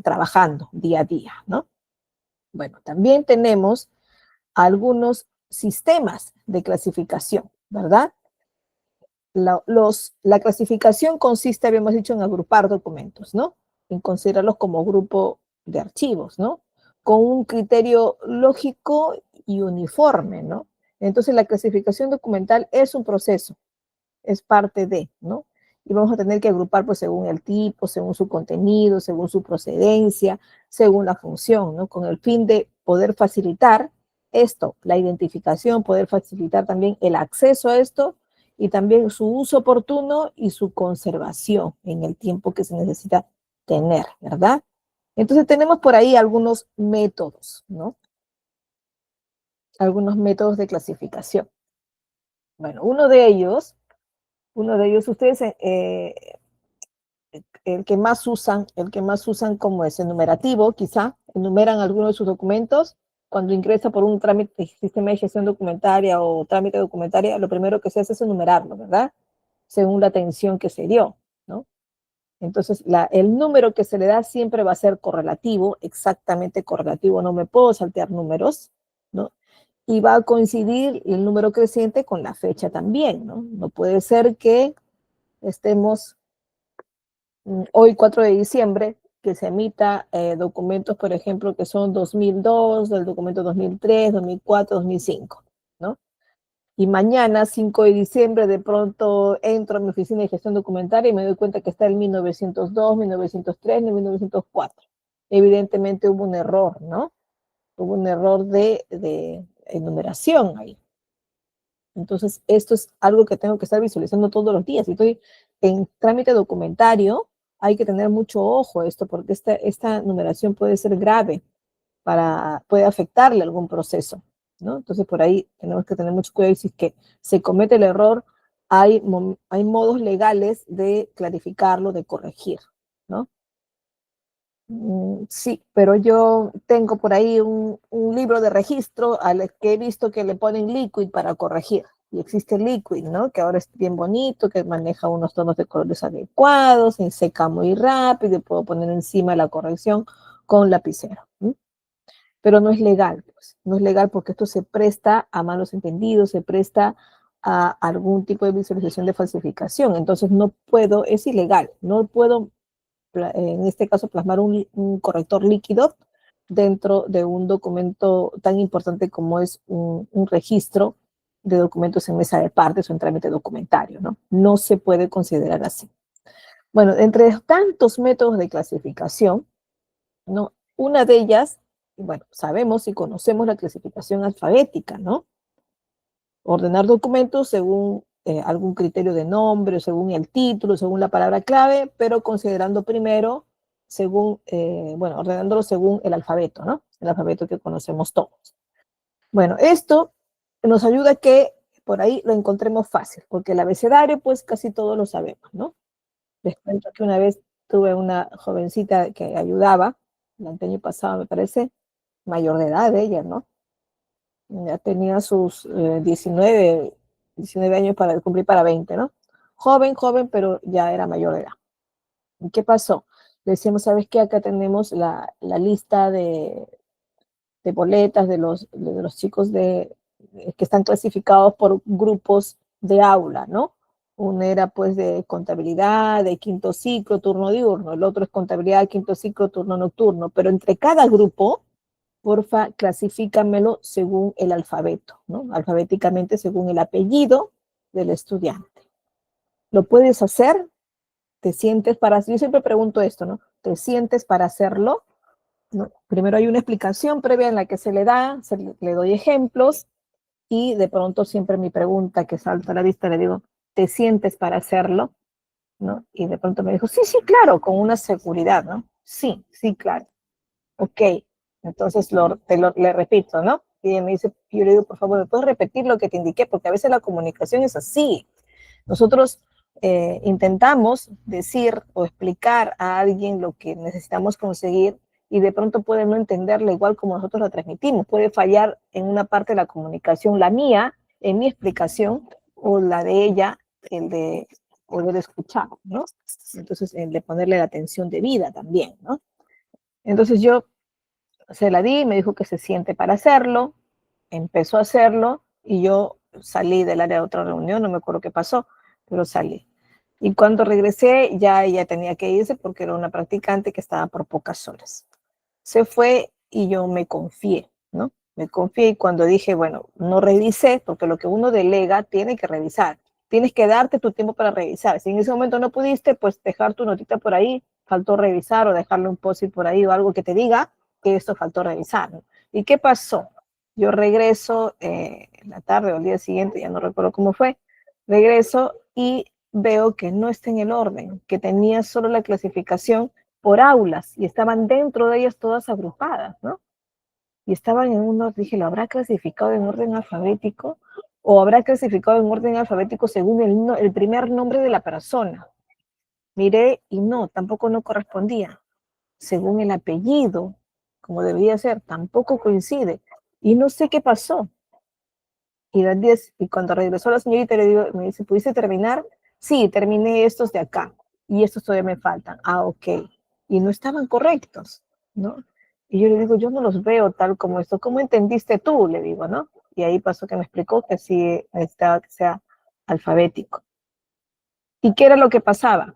trabajando día a día, ¿no? Bueno, también tenemos algunos sistemas de clasificación, ¿verdad? La clasificación consiste, habíamos dicho, en agrupar documentos, ¿no? En considerarlos como grupo de archivos, ¿no? Con un criterio lógico y uniforme, ¿no? Entonces, la clasificación documental es un proceso, es parte de, ¿no? Y vamos a tener que agrupar pues según el tipo, según su contenido, según su procedencia, según la función, ¿no? Con el fin de poder facilitar esto, la identificación, poder facilitar también el acceso a esto y también su uso oportuno y su conservación en el tiempo que se necesita tener, ¿verdad? Entonces tenemos por ahí algunos métodos, ¿no? Algunos métodos de clasificación. Bueno, uno de ellos ustedes el que más usan como es enumerativo, quizá, enumeran algunos de sus documentos. Cuando ingresa por un trámite, sistema de gestión documentaria o trámite documentaria, lo primero que se hace es enumerarlo, ¿verdad? Según la atención que se dio, ¿no? Entonces, el número que se le da siempre va a ser correlativo, exactamente correlativo, no me puedo saltear números, ¿no? Y va a coincidir el número creciente con la fecha también, ¿no? No puede ser que estemos hoy 4 de diciembre, que se emita documentos, por ejemplo, que son 2002, del documento 2003, 2004, 2005, ¿no? Y mañana, 5 de diciembre, de pronto entro a mi oficina de gestión documentaria y me doy cuenta que está el 1902, 1903, 1904. Evidentemente hubo un error, ¿no? Hubo un error de enumeración ahí. Entonces, esto es algo que tengo que estar visualizando todos los días. Si estoy en trámite documentario, hay que tener mucho ojo a esto, porque esta numeración puede ser grave, puede afectarle algún proceso, ¿no? Entonces, por ahí tenemos que tener mucho cuidado y si es que se comete el error, hay modos legales de clarificarlo, de corregir, ¿no? Sí, pero yo tengo por ahí un libro de registro al que he visto que le ponen Liquid para corregir. Y existe Liquid, ¿no? Que ahora es bien bonito, que maneja unos tonos de colores adecuados, se seca muy rápido y puedo poner encima la corrección con lapicero. ¿Sí? Pero no es legal, pues. No es legal porque esto se presta a malos entendidos, se presta a algún tipo de visualización de falsificación. Entonces no puedo, es ilegal, no puedo en este caso plasmar un corrector líquido dentro de un documento tan importante como es un registro de documentos en mesa de partes o en trámite documentario, ¿no? No se puede considerar así. Bueno, entre tantos métodos de clasificación, ¿no? Una de ellas, bueno, sabemos y conocemos la clasificación alfabética, ¿no? Ordenar documentos según algún criterio de nombre, según el título, según la palabra clave, pero considerando primero, bueno, ordenándolo según el alfabeto, ¿no? El alfabeto que conocemos todos. Bueno, esto nos ayuda a que por ahí lo encontremos fácil, porque el abecedario, pues casi todos lo sabemos, ¿no? Les cuento que una vez tuve una jovencita que ayudaba, el año pasado me parece, mayor de edad ella, ¿no? Ya tenía sus 19 años para cumplir para 20, ¿no? Joven, pero ya era mayor de edad. ¿Y qué pasó? Le decíamos, ¿sabes qué? Acá tenemos la lista de boletas de los chicos que están clasificados por grupos de aula, ¿no? Uno era pues de contabilidad, de quinto ciclo, turno diurno, el otro es contabilidad, quinto ciclo, turno nocturno, pero entre cada grupo porfa, clasifícamelo según el alfabeto, ¿no? Alfabéticamente según el apellido del estudiante. ¿Lo puedes hacer? ¿Te sientes para...? Yo siempre pregunto esto, ¿no? ¿Te sientes para hacerlo? ¿No? Primero hay una explicación previa en la que se le da, le doy ejemplos, y de pronto siempre mi pregunta que salta a la vista le digo, ¿te sientes para hacerlo? ¿No? Y de pronto me dijo, sí, sí, claro, con una seguridad, ¿no? Sí, sí, claro. Ok, entonces le repito, ¿no? Y ella me dice, yo le digo, por favor, ¿me puedes repetir lo que te indiqué? Porque a veces la comunicación es así. Nosotros intentamos decir o explicar a alguien lo que necesitamos conseguir y de pronto puede no entenderla igual como nosotros la transmitimos. Puede fallar en una parte de la comunicación, la mía, en mi explicación, o la de ella, el de poder escuchar, ¿no? Entonces, el de ponerle la atención debida también, ¿no? Entonces yo se la di, me dijo que se siente para hacerlo, empezó a hacerlo y yo salí del área de otra reunión, no me acuerdo qué pasó, pero salí. Y cuando regresé ya ella tenía que irse porque era una practicante que estaba por pocas horas. Se fue y yo me confié, ¿no? Me confié y cuando dije, bueno, no revisé, porque lo que uno delega tiene que revisar. Tienes que darte tu tiempo para revisar. Si en ese momento no pudiste, pues dejar tu notita por ahí, faltó revisar o dejarle un post-it por ahí o algo que te diga que esto faltó revisar, ¿no? ¿Y qué pasó? Yo regreso en la tarde o el día siguiente, ya no recuerdo cómo fue, regreso y veo que no está en el orden, que tenía solo la clasificación por aulas y estaban dentro de ellas todas agrupadas, ¿no? Y estaban en un orden, dije, ¿lo habrá clasificado en orden alfabético o habrá clasificado en orden alfabético según el primer nombre de la persona? Miré y no, tampoco no correspondía. Según el apellido, como debía ser, tampoco coincide. Y no sé qué pasó. Y cuando regresó la señorita le digo, me dice, ¿pudiste terminar? Sí, terminé estos de acá y estos todavía me faltan. Ah, ok. Y no estaban correctos, ¿no? Y yo le digo, yo no los veo tal como esto. ¿Cómo entendiste tú? Le digo, ¿no? Y ahí pasó que me explicó que sí necesitaba que sea alfabético. ¿Y qué era lo que pasaba?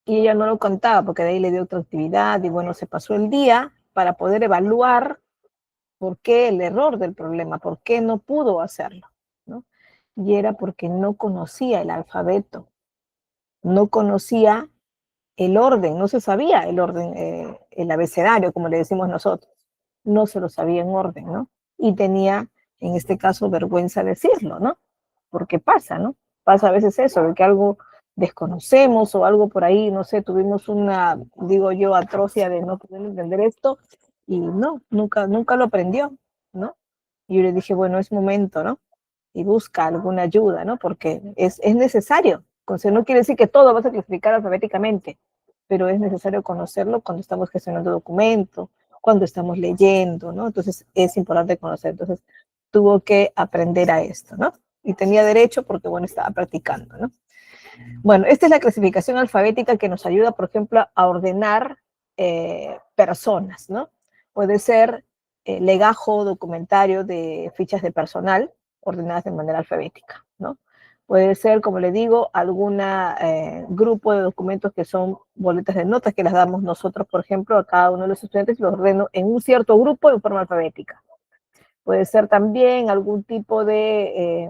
Y ella no lo contaba porque de ahí le dio otra actividad y bueno, se pasó el día para poder evaluar por qué el error del problema, por qué no pudo hacerlo, ¿no? Y era porque no conocía el alfabeto, no conocía el orden, no se sabía el orden, el abecedario, como le decimos nosotros, no se lo sabía en orden, ¿no? Y tenía, en este caso, vergüenza decirlo, ¿no? Porque pasa, ¿no? Pasa a veces eso, de que algo desconocemos o algo por ahí, no sé, tuvimos una, digo yo, atrocia de no poder entender esto y no, nunca lo aprendió, ¿no? Y yo le dije, bueno, es momento, ¿no? Y busca alguna ayuda, ¿no? Porque es necesario. Entonces, no quiere decir que todo vas a clasificar alfabéticamente, pero es necesario conocerlo cuando estamos gestionando documentos, cuando estamos leyendo, ¿no? Entonces, es importante conocer. Entonces, tuvo que aprender a esto, ¿no? Y tenía derecho porque, bueno, estaba practicando, ¿no? Bueno, esta es la clasificación alfabética que nos ayuda, por ejemplo, a ordenar personas, ¿no? Puede ser legajo documentario de fichas de personal ordenadas de manera alfabética, ¿no? Puede ser, como le digo, algún grupo de documentos que son boletas de notas que las damos nosotros, por ejemplo, a cada uno de los estudiantes y los ordeno en un cierto grupo en forma alfabética. Puede ser también algún tipo de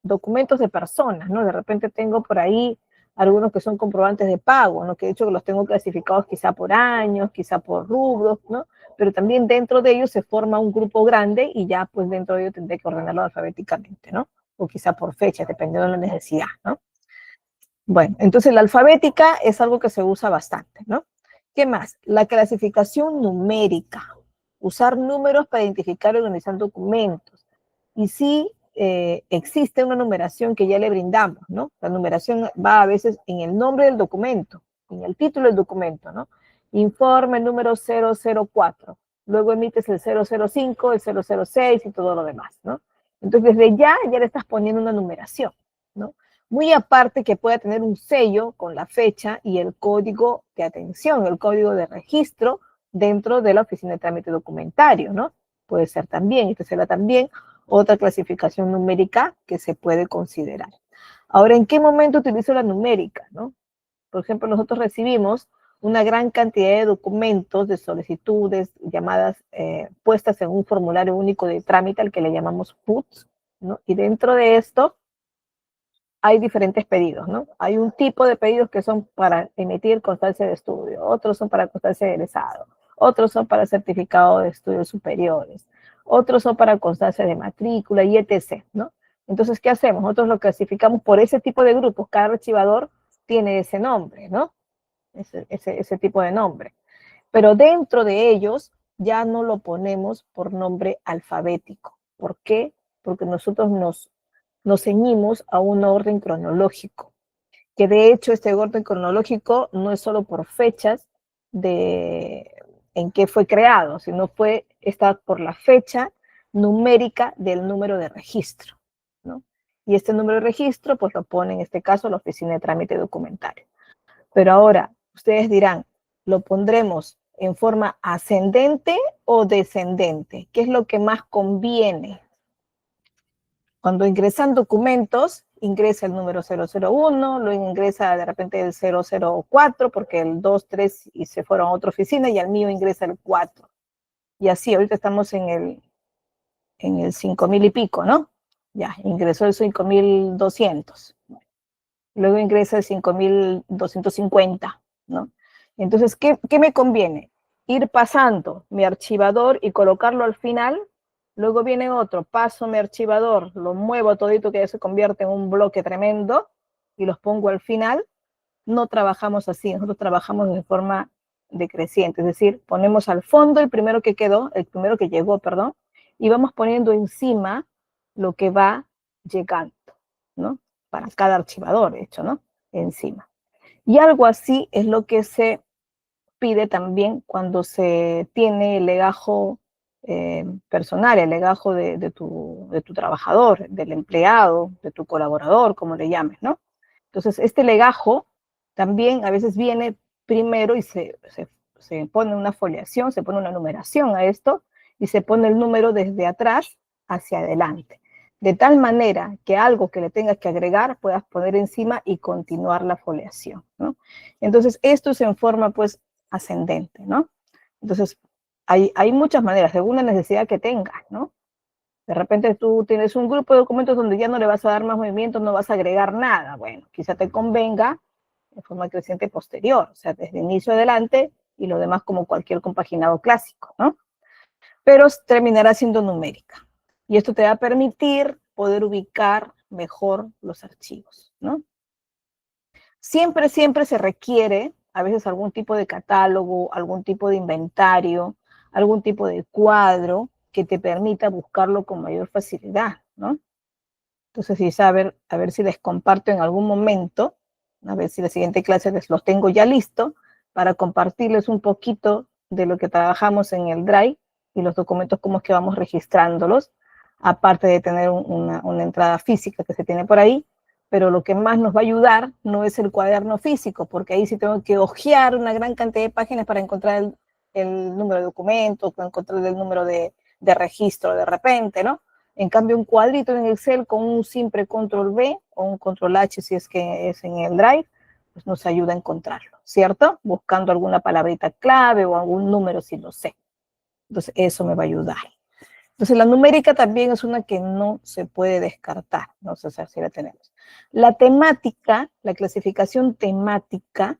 documentos de personas, ¿no? De repente tengo por ahí algunos que son comprobantes de pago, ¿no? Que de hecho los tengo clasificados quizá por años, quizá por rubros, ¿no? Pero también dentro de ellos se forma un grupo grande y ya pues dentro de ellos tendré que ordenarlo alfabéticamente, ¿no? O quizá por fechas, dependiendo de la necesidad, ¿no? Bueno, entonces la alfabética es algo que se usa bastante, ¿no? ¿Qué más? La clasificación numérica. Usar números para identificar y organizar documentos. Y sí existe una numeración que ya le brindamos, ¿no? La numeración va a veces en el nombre del documento, en el título del documento, ¿no? Informe número 004. Luego emites el 005, el 006 y todo lo demás, ¿no? Entonces, desde ya le estás poniendo una numeración, ¿no? Muy aparte que pueda tener un sello con la fecha y el código de atención, el código de registro dentro de la oficina de trámite documentario, ¿no? Puede ser también, esta será también otra clasificación numérica que se puede considerar. Ahora, ¿en qué momento utilizo la numérica, no? Por ejemplo, nosotros recibimos una gran cantidad de documentos, de solicitudes, llamadas puestas en un formulario único de trámite al que le llamamos PUTS, ¿no? Y dentro de esto hay diferentes pedidos, ¿no? Hay un tipo de pedidos que son para emitir constancia de estudio, otros son para constancia de egresado, otros son para certificado de estudios superiores, otros son para constancia de matrícula y etc., ¿no? Entonces, ¿qué hacemos? Nosotros lo clasificamos por ese tipo de grupos. Cada archivador tiene ese nombre, ¿no? Ese tipo de nombre. Pero dentro de ellos ya no lo ponemos por nombre alfabético. ¿Por qué? Porque nosotros nos ceñimos a un orden cronológico, que de hecho este orden cronológico no es solo por fechas en que fue creado, sino está por la fecha numérica del número de registro, ¿no? Y este número de registro, pues lo pone en este caso la Oficina de Trámite Documentario. Pero ahora, ustedes dirán, ¿lo pondremos en forma ascendente o descendente? ¿Qué es lo que más conviene? Cuando ingresan documentos, ingresa el número 001, luego ingresa de repente el 004, porque el 2, 3 y se fueron a otra oficina, y al mío ingresa el 4. Y así, ahorita estamos en el 5,000 y pico, ¿no? Ya, ingresó el 5,200. Luego ingresa el 5,250, ¿no? Entonces, ¿qué me conviene? Ir pasando mi archivador y colocarlo al final. Luego viene otro, paso mi archivador, lo muevo todito que ya se convierte en un bloque tremendo y los pongo al final. No trabajamos así, nosotros trabajamos de forma decreciente, es decir, ponemos al fondo el primero que llegó, perdón, y vamos poniendo encima lo que va llegando, ¿no? Para cada archivador, de hecho, ¿no? Encima. Y algo así es lo que se pide también cuando se tiene el legajo personal, el legajo de tu trabajador, del empleado, de tu colaborador, como le llames, ¿no? Entonces, este legajo también a veces viene primero y se pone una foliación, se pone una numeración a esto y se pone el número desde atrás hacia adelante. De tal manera que algo que le tengas que agregar puedas poner encima y continuar la foliación, ¿no? Entonces, esto es en forma, pues, ascendente, ¿no? Entonces, hay muchas maneras, según la necesidad que tengas, ¿no? De repente tú tienes un grupo de documentos donde ya no le vas a dar más movimiento, no vas a agregar nada. Bueno, quizá te convenga en forma creciente posterior, o sea, desde inicio adelante y lo demás como cualquier compaginado clásico, ¿no? Pero terminará siendo numérica. Y esto te va a permitir poder ubicar mejor los archivos, ¿no? Siempre se requiere a veces algún tipo de catálogo, algún tipo de inventario, algún tipo de cuadro que te permita buscarlo con mayor facilidad, ¿no? Entonces, sí, a ver si les comparto en algún momento, a ver si la siguiente clase les los tengo ya listo para compartirles un poquito de lo que trabajamos en el Drive y los documentos, cómo es que vamos registrándolos, aparte de tener una entrada física que se tiene por ahí, pero lo que más nos va a ayudar no es el cuaderno físico, porque ahí sí tengo que hojear una gran cantidad de páginas para encontrar el número de documentos, para encontrar el número de registro de repente, ¿no? En cambio, un cuadrito en Excel con un simple control V o un control H si es que es en el Drive, pues nos ayuda a encontrarlo, ¿cierto? Buscando alguna palabrita clave o algún número si lo sé. Entonces, eso me va a ayudar. Entonces, la numérica también es una que no se puede descartar, no sé si la tenemos. La temática, la clasificación temática,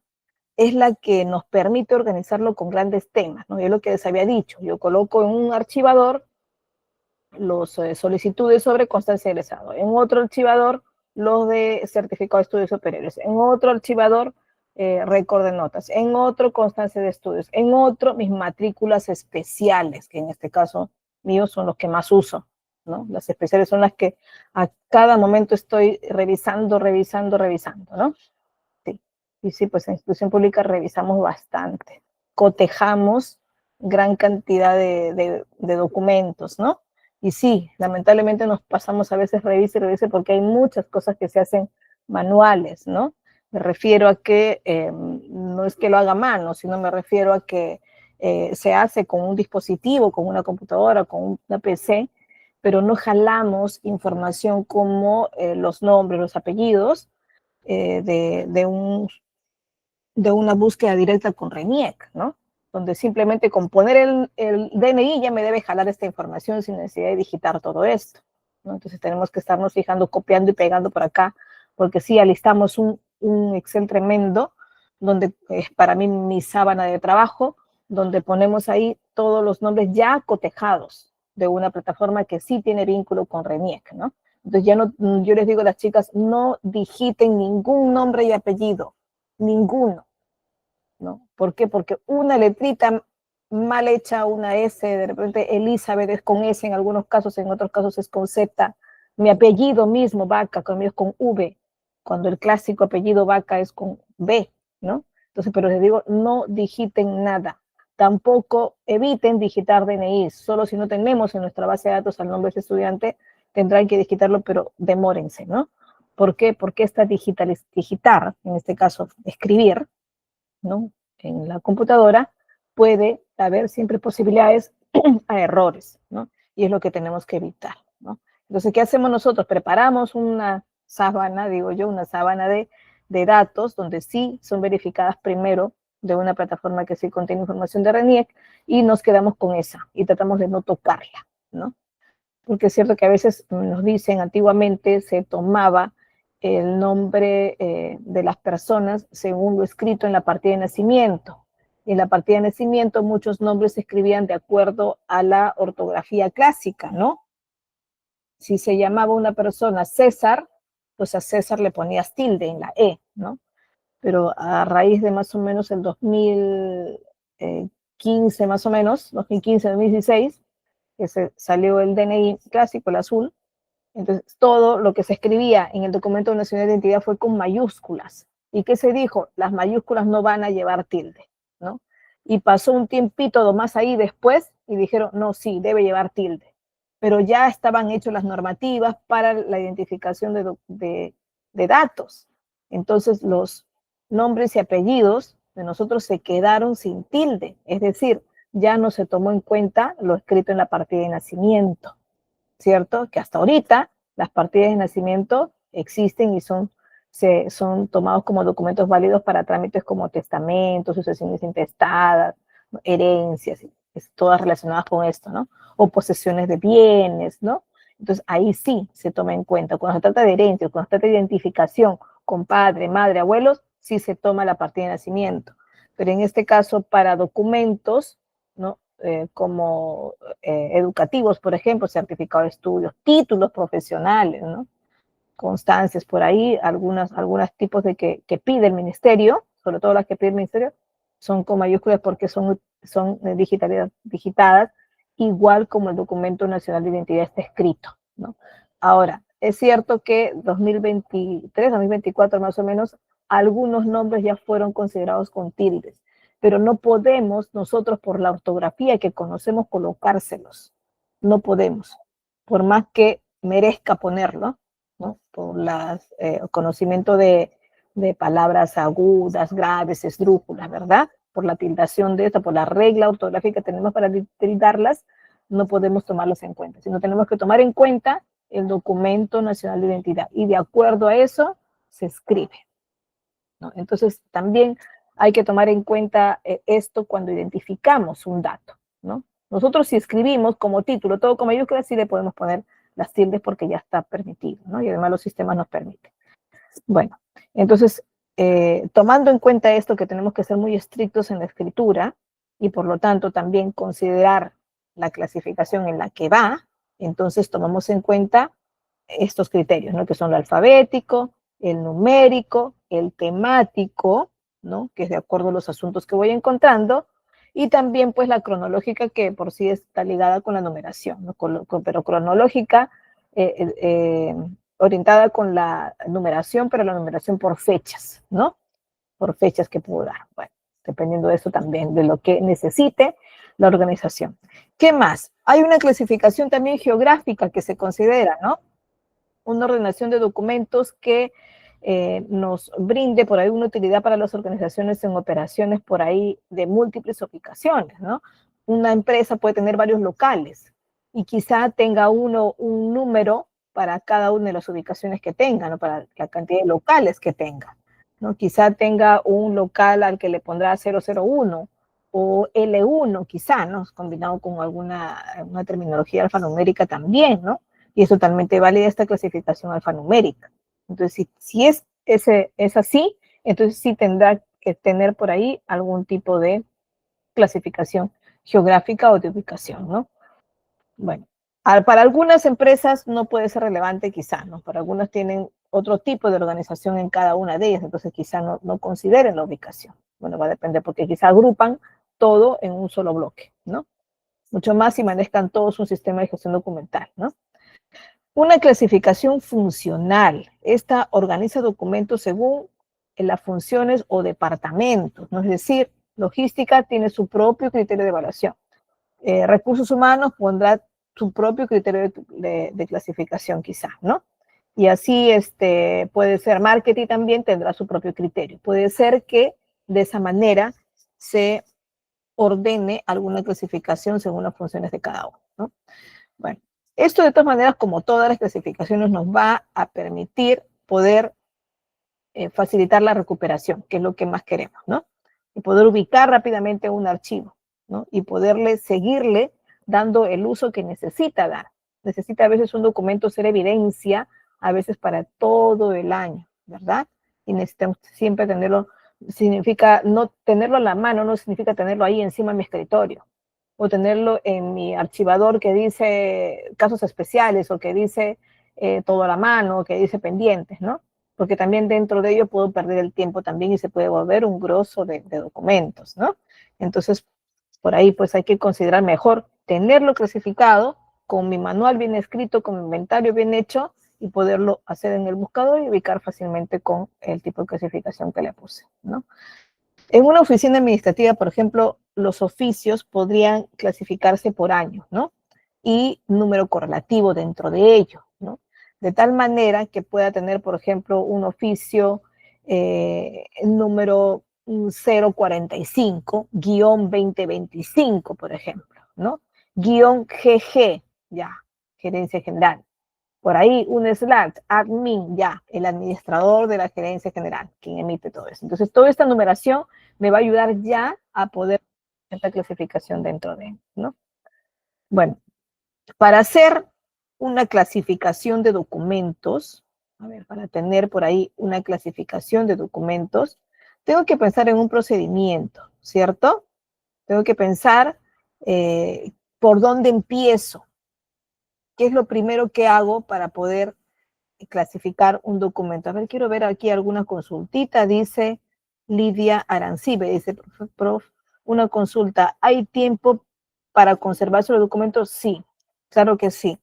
es la que nos permite organizarlo con grandes temas, ¿no? Es lo que les había dicho, yo coloco en un archivador los solicitudes sobre constancia de egresado, en otro archivador los de certificado de estudios superiores, en otro archivador récord de notas, en otro constancia de estudios, en otro mis matrículas especiales, que en este caso míos son los que más uso, ¿no? Las especiales son las que a cada momento estoy revisando, ¿no? Sí, y sí, pues en institución pública revisamos bastante, cotejamos gran cantidad de documentos, ¿no? Y sí, lamentablemente nos pasamos a veces revise porque hay muchas cosas que se hacen manuales, ¿no? Me refiero a que no es que lo haga a mano, sino me refiero a que se hace con un dispositivo, con una computadora, con una PC, pero no jalamos información como los nombres, los apellidos de un de una búsqueda directa con RENIEC, ¿no? Donde simplemente con poner el DNI ya me debe jalar esta información sin necesidad de digitar todo esto, ¿no? Entonces tenemos que estarnos fijando, copiando y pegando por acá, porque sí, alistamos un Excel tremendo, donde es para mí mi sábana de trabajo, donde ponemos ahí todos los nombres ya cotejados de una plataforma que sí tiene vínculo con RENIEC, ¿no? Entonces ya no, yo les digo a las chicas, no digiten ningún nombre y apellido, ninguno, ¿no? ¿Por qué? Porque una letrita mal hecha, una S, de repente Elizabeth es con S en algunos casos, en otros casos es con Z. Mi apellido mismo, Vaca, conmigo es con V, cuando el clásico apellido Vaca es con B, ¿no? Entonces, pero les digo, no digiten nada. Tampoco eviten digitar DNI, solo si no tenemos en nuestra base de datos al nombre de ese estudiante, tendrán que digitarlo, pero demórense, ¿no? ¿Por qué? Porque digitar, en este caso, escribir, ¿no? En la computadora puede haber siempre posibilidades a errores, ¿no? Y es lo que tenemos que evitar, ¿no? Entonces, ¿qué hacemos nosotros? Preparamos una sábana, digo yo, una sábana de datos donde sí son verificadas primero de una plataforma que sí contiene información de RENIEC y nos quedamos con esa y tratamos de no tocarla, ¿no? Porque es cierto que a veces nos dicen, antiguamente se tomaba el nombre de las personas según lo escrito en la partida de nacimiento. Y en la partida de nacimiento muchos nombres se escribían de acuerdo a la ortografía clásica, ¿no? Si se llamaba una persona César, pues a César le ponías tilde en la E, ¿no? Pero a raíz de más o menos el 2015, más o menos, 2015, 2016, que se salió el DNI clásico, el azul, entonces todo lo que se escribía en el documento nacional de identidad fue con mayúsculas. ¿Y qué se dijo? Las mayúsculas no van a llevar tilde, ¿no? Y pasó un tiempito más ahí después y dijeron, no, sí, debe llevar tilde. Pero ya estaban hechas las normativas para la identificación de datos. Entonces los nombres y apellidos de nosotros se quedaron sin tilde, es decir, ya no se tomó en cuenta lo escrito en la partida de nacimiento, ¿cierto? Que hasta ahorita las partidas de nacimiento existen y son tomados como documentos válidos para trámites como testamentos, sucesiones intestadas, ¿no? Herencias, todas relacionadas con esto, ¿no? O posesiones de bienes, ¿no? Entonces ahí sí se toma en cuenta. Cuando se trata de herencias, cuando se trata de identificación con padre, madre, abuelos, sí se toma la partida de nacimiento. Pero en este caso, para documentos, ¿no? Como educativos, por ejemplo, certificado de estudios, títulos profesionales, ¿no? Constancias por ahí, algunos tipos de que pide el ministerio, sobre todo las que pide el ministerio, son con mayúsculas porque son digitadas, igual como el documento nacional de identidad está escrito, ¿no? Ahora, es cierto que 2023, 2024 más o menos, algunos nombres ya fueron considerados con tildes, pero no podemos nosotros por la ortografía que conocemos colocárselos, no podemos, por más que merezca ponerlo, ¿no? Por conocimiento de palabras agudas, graves, esdrújulas, ¿verdad? Por la tildación de esto, por la regla ortográfica que tenemos para tildarlas, no podemos tomarlas en cuenta, sino tenemos que tomar en cuenta el documento nacional de identidad y de acuerdo a eso se escribe, ¿no? Entonces también hay que tomar en cuenta esto cuando identificamos un dato, ¿no? Nosotros si escribimos como título, todo con mayúsculas, sí le podemos poner las tildes porque ya está permitido, ¿no? Y además los sistemas nos permiten. Bueno, entonces, tomando en cuenta esto, que tenemos que ser muy estrictos en la escritura y por lo tanto también considerar la clasificación en la que va, entonces tomamos en cuenta estos criterios, ¿no? Que son el alfabético, el numérico, el temático, ¿no? Que es de acuerdo a los asuntos que voy encontrando, y también pues la cronológica que por sí está ligada con la numeración, ¿no? Pero cronológica orientada con la numeración, pero la numeración por fechas, ¿no? Por fechas que puedo dar. Bueno, dependiendo de eso también, de lo que necesite la organización. ¿Qué más? Hay una clasificación también geográfica que se considera, ¿no? Una ordenación de documentos que nos brinde por ahí una utilidad para las organizaciones en operaciones por ahí de múltiples ubicaciones, ¿no? Una empresa puede tener varios locales y quizá tenga un número para cada una de las ubicaciones que tenga, ¿no? Para la cantidad de locales que tenga. ¿no? Quizá tenga un local al que le pondrá 001 o L1, quizá, ¿no? Combinado con una terminología alfanumérica también, ¿no? Y es totalmente válida esta clasificación alfanumérica. Entonces, si es así, entonces sí tendrá que tener por ahí algún tipo de clasificación geográfica o de ubicación, ¿no? Bueno, para algunas empresas no puede ser relevante quizá, ¿no? Para algunas tienen otro tipo de organización en cada una de ellas, entonces quizá no consideren la ubicación. Bueno, va a depender porque quizá agrupan todo en un solo bloque, ¿no? Mucho más si manejan todos un sistema de gestión documental, ¿no? Una clasificación funcional. Esta organiza documentos según las funciones o departamentos, ¿no? Es decir, logística tiene su propio criterio de evaluación. Recursos humanos pondrá su propio criterio de clasificación quizá, ¿no? Y así puede ser marketing también tendrá su propio criterio. Puede ser que de esa manera se ordene alguna clasificación según las funciones de cada uno, ¿no? Bueno, esto de todas maneras, como todas las clasificaciones, nos va a permitir poder facilitar la recuperación, que es lo que más queremos, ¿no? Y poder ubicar rápidamente un archivo, ¿no? Y poderle seguirle dando el uso que necesita dar. Necesita a veces un documento ser evidencia, a veces para todo el año, ¿verdad? Y necesitamos siempre tenerlo, significa no tenerlo a la mano, no significa tenerlo ahí encima de mi escritorio, o tenerlo en mi archivador que dice casos especiales, o que dice todo a la mano, o que dice pendientes, ¿no? Porque también dentro de ello puedo perder el tiempo también y se puede volver un grosso de documentos, ¿no? Entonces, por ahí pues hay que considerar mejor tenerlo clasificado con mi manual bien escrito, con mi inventario bien hecho y poderlo hacer en el buscador y ubicar fácilmente con el tipo de clasificación que le puse, ¿no? En una oficina administrativa, por ejemplo, los oficios podrían clasificarse por año, ¿no? Y número correlativo dentro de ello, ¿no? De tal manera que pueda tener, por ejemplo, un oficio número 045-2025, por ejemplo, ¿no? Guión GG, ya, gerencia general. Por ahí un Slack, admin, ya, el administrador de la gerencia general, quien emite todo eso. Entonces, toda esta numeración me va a ayudar ya a poder hacer esta clasificación dentro de, ¿no? Bueno, para hacer una clasificación de documentos, a ver, para tener por ahí una clasificación de documentos, tengo que pensar en un procedimiento, ¿cierto? Tengo que pensar por dónde empiezo, qué es lo primero que hago para poder clasificar un documento. A ver, quiero ver aquí alguna consultita, dice Lidia Arancibe, dice, prof, una consulta, ¿hay tiempo para conservarse los documentos? Sí, claro que sí.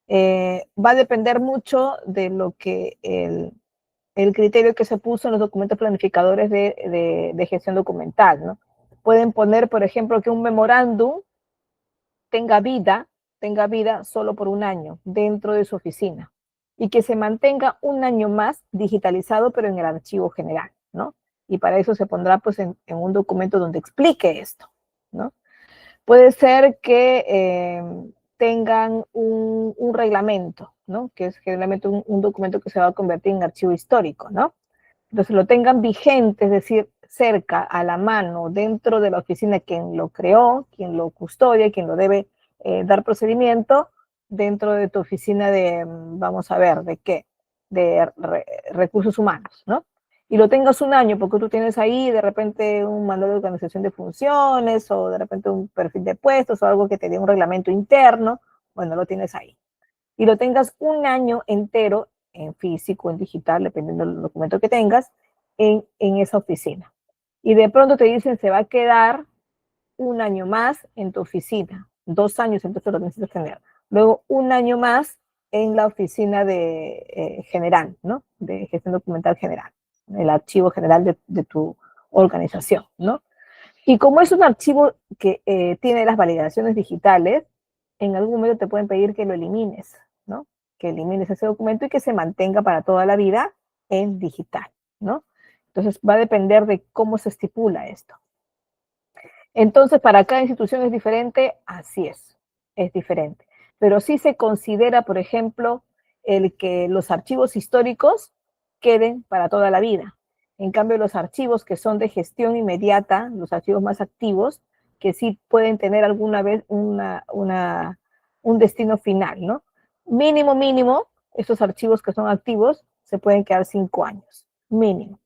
Va a depender mucho de lo que el criterio que se puso en los documentos planificadores de gestión documental, ¿no? Pueden poner, por ejemplo, que un memorándum tenga vida solo por un año dentro de su oficina y que se mantenga un año más digitalizado, pero en el archivo general, ¿no? Y para eso se pondrá pues en un documento donde explique esto, ¿no? Puede ser que tengan un reglamento, ¿no? Que es generalmente un documento que se va a convertir en archivo histórico, ¿no? Entonces lo tengan vigente, es decir, cerca, a la mano, dentro de la oficina, quien lo creó, quien lo custodia, quien lo debe dar procedimiento, dentro de tu oficina de, vamos a ver, ¿de qué? De recursos humanos, ¿no? Y lo tengas un año, porque tú tienes ahí de repente un manual de organización de funciones, o de repente un perfil de puestos, o algo que te dé un reglamento interno, bueno, lo tienes ahí. Y lo tengas un año entero en físico, en digital, dependiendo del documento que tengas, en esa oficina. Y de pronto te dicen, se va a quedar un año más en tu oficina, 2 años, entonces lo necesitas tener. Luego un año más en la oficina de general, ¿no? De gestión documental general, el archivo general de tu organización, ¿no? Y como es un archivo que tiene las validaciones digitales, en algún momento te pueden pedir que lo elimines, ¿no? Que elimines ese documento y que se mantenga para toda la vida en digital, ¿no? Entonces va a depender de cómo se estipula esto. Entonces, para cada institución es diferente, así es diferente. Pero sí se considera, por ejemplo, el que los archivos históricos queden para toda la vida. En cambio, los archivos que son de gestión inmediata, los archivos más activos, que sí pueden tener alguna vez un destino final, ¿no? Mínimo, estos archivos que son activos se pueden quedar 5 años, mínimo,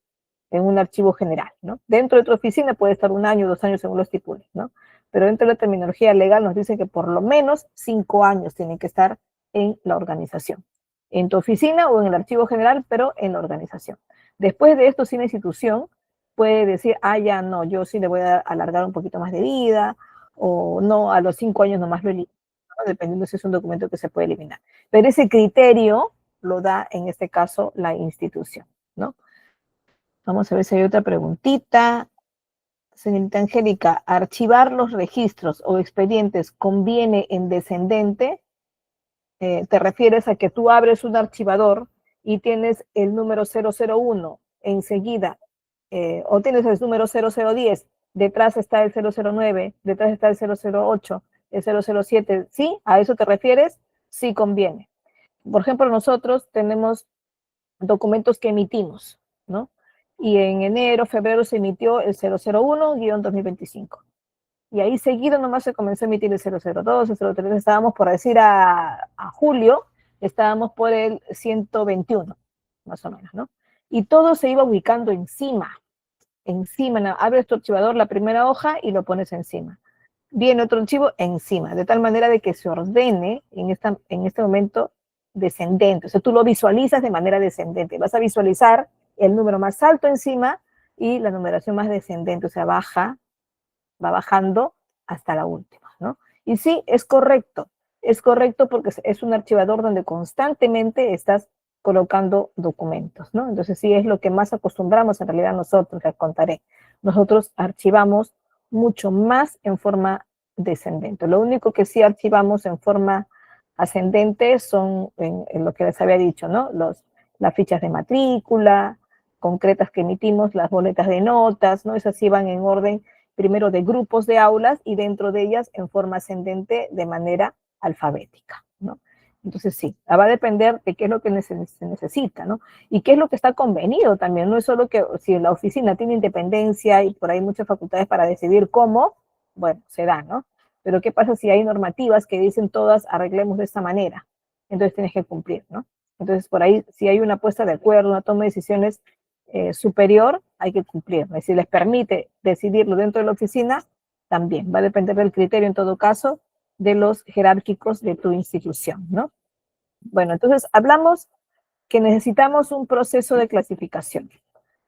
en un archivo general, ¿no? Dentro de tu oficina puede estar 1 año, 2 años según lo estipule, ¿no? Pero dentro de la terminología legal nos dice que por lo menos 5 años tienen que estar en la organización, en tu oficina o en el archivo general, pero en la organización. Después de esto, si la institución puede decir, ya no, yo sí le voy a alargar un poquito más de vida, o no, a los 5 años nomás lo elimino, ¿no? Dependiendo si es un documento que se puede eliminar. Pero ese criterio lo da, en este caso, la institución, ¿no? Vamos a ver si hay otra preguntita. Señorita Angélica, ¿archivar los registros o expedientes conviene en descendente? Te refieres a que tú abres un archivador y tienes el número 001 enseguida, o tienes el número 0010, detrás está el 009, detrás está el 008, el 007, ¿sí? ¿A eso te refieres? Sí conviene. Por ejemplo, nosotros tenemos documentos que emitimos, ¿no? Y en enero, febrero se emitió el 001-2025. Y ahí seguido nomás se comenzó a emitir el 002, el 03, estábamos por decir a julio, estábamos por el 121, más o menos, ¿no? Y todo se iba ubicando encima, abres tu archivador, la primera hoja y lo pones encima. Viene otro archivo encima, de tal manera de que se ordene en este momento descendente. O sea, tú lo visualizas de manera descendente. Vas a visualizar el número más alto encima y la numeración más descendente, o sea, va bajando hasta la última, ¿no? Y sí, es correcto porque es un archivador donde constantemente estás colocando documentos, ¿no? Entonces sí es lo que más acostumbramos en realidad nosotros, les contaré. Nosotros archivamos mucho más en forma descendente. Lo único que sí archivamos en forma ascendente son en lo que les había dicho, ¿no? Las fichas de matrícula, concretas que emitimos, las boletas de notas, ¿no? Esas sí van en orden primero de grupos de aulas y dentro de ellas en forma ascendente de manera alfabética, ¿no? Entonces sí, va a depender de qué es lo que se necesita, ¿no? Y qué es lo que está convenido también. No es solo que si la oficina tiene independencia y por ahí muchas facultades para decidir cómo, bueno, se da, ¿no? Pero ¿qué pasa si hay normativas que dicen todas arreglemos de esta manera? Entonces tienes que cumplir, ¿no? Entonces por ahí si hay una puesta de acuerdo, una toma de decisiones superior, hay que cumplir. Si les permite decidirlo dentro de la oficina, también va a depender del criterio, en todo caso, de los jerárquicos de tu institución, ¿no? Bueno, entonces hablamos que necesitamos un proceso de clasificación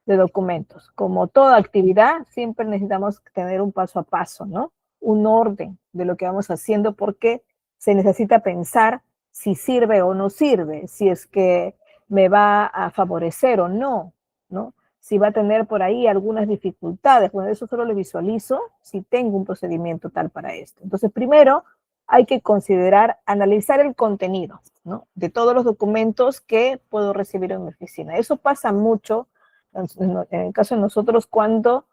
de documentos. Como toda actividad, siempre necesitamos tener un paso a paso, ¿no? Un orden de lo que vamos haciendo porque se necesita pensar si sirve o no sirve, si es que me va a favorecer o no, ¿no? Si va a tener por ahí algunas dificultades. Bueno, eso solo lo visualizo si tengo un procedimiento tal para esto. Entonces, primero hay que considerar, analizar el contenido, ¿no? De todos los documentos que puedo recibir en mi oficina. Eso pasa mucho en el caso de nosotros cuando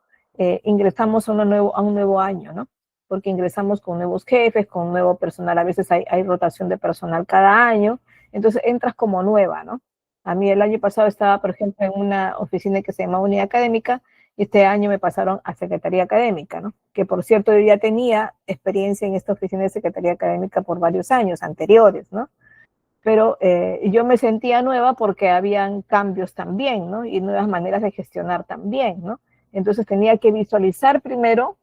ingresamos a un nuevo año, ¿no? Porque ingresamos con nuevos jefes, con nuevo personal, a veces hay rotación de personal cada año, entonces entras como nueva, ¿no? A mí el año pasado estaba, por ejemplo, en una oficina que se llama Unidad Académica, y este año me pasaron a Secretaría Académica, ¿no? Que por cierto yo ya tenía experiencia en esta oficina de Secretaría Académica por varios años anteriores, ¿no? Pero yo me sentía nueva porque habían cambios también, ¿no? Y nuevas maneras de gestionar también, ¿no? Entonces tenía que visualizar primero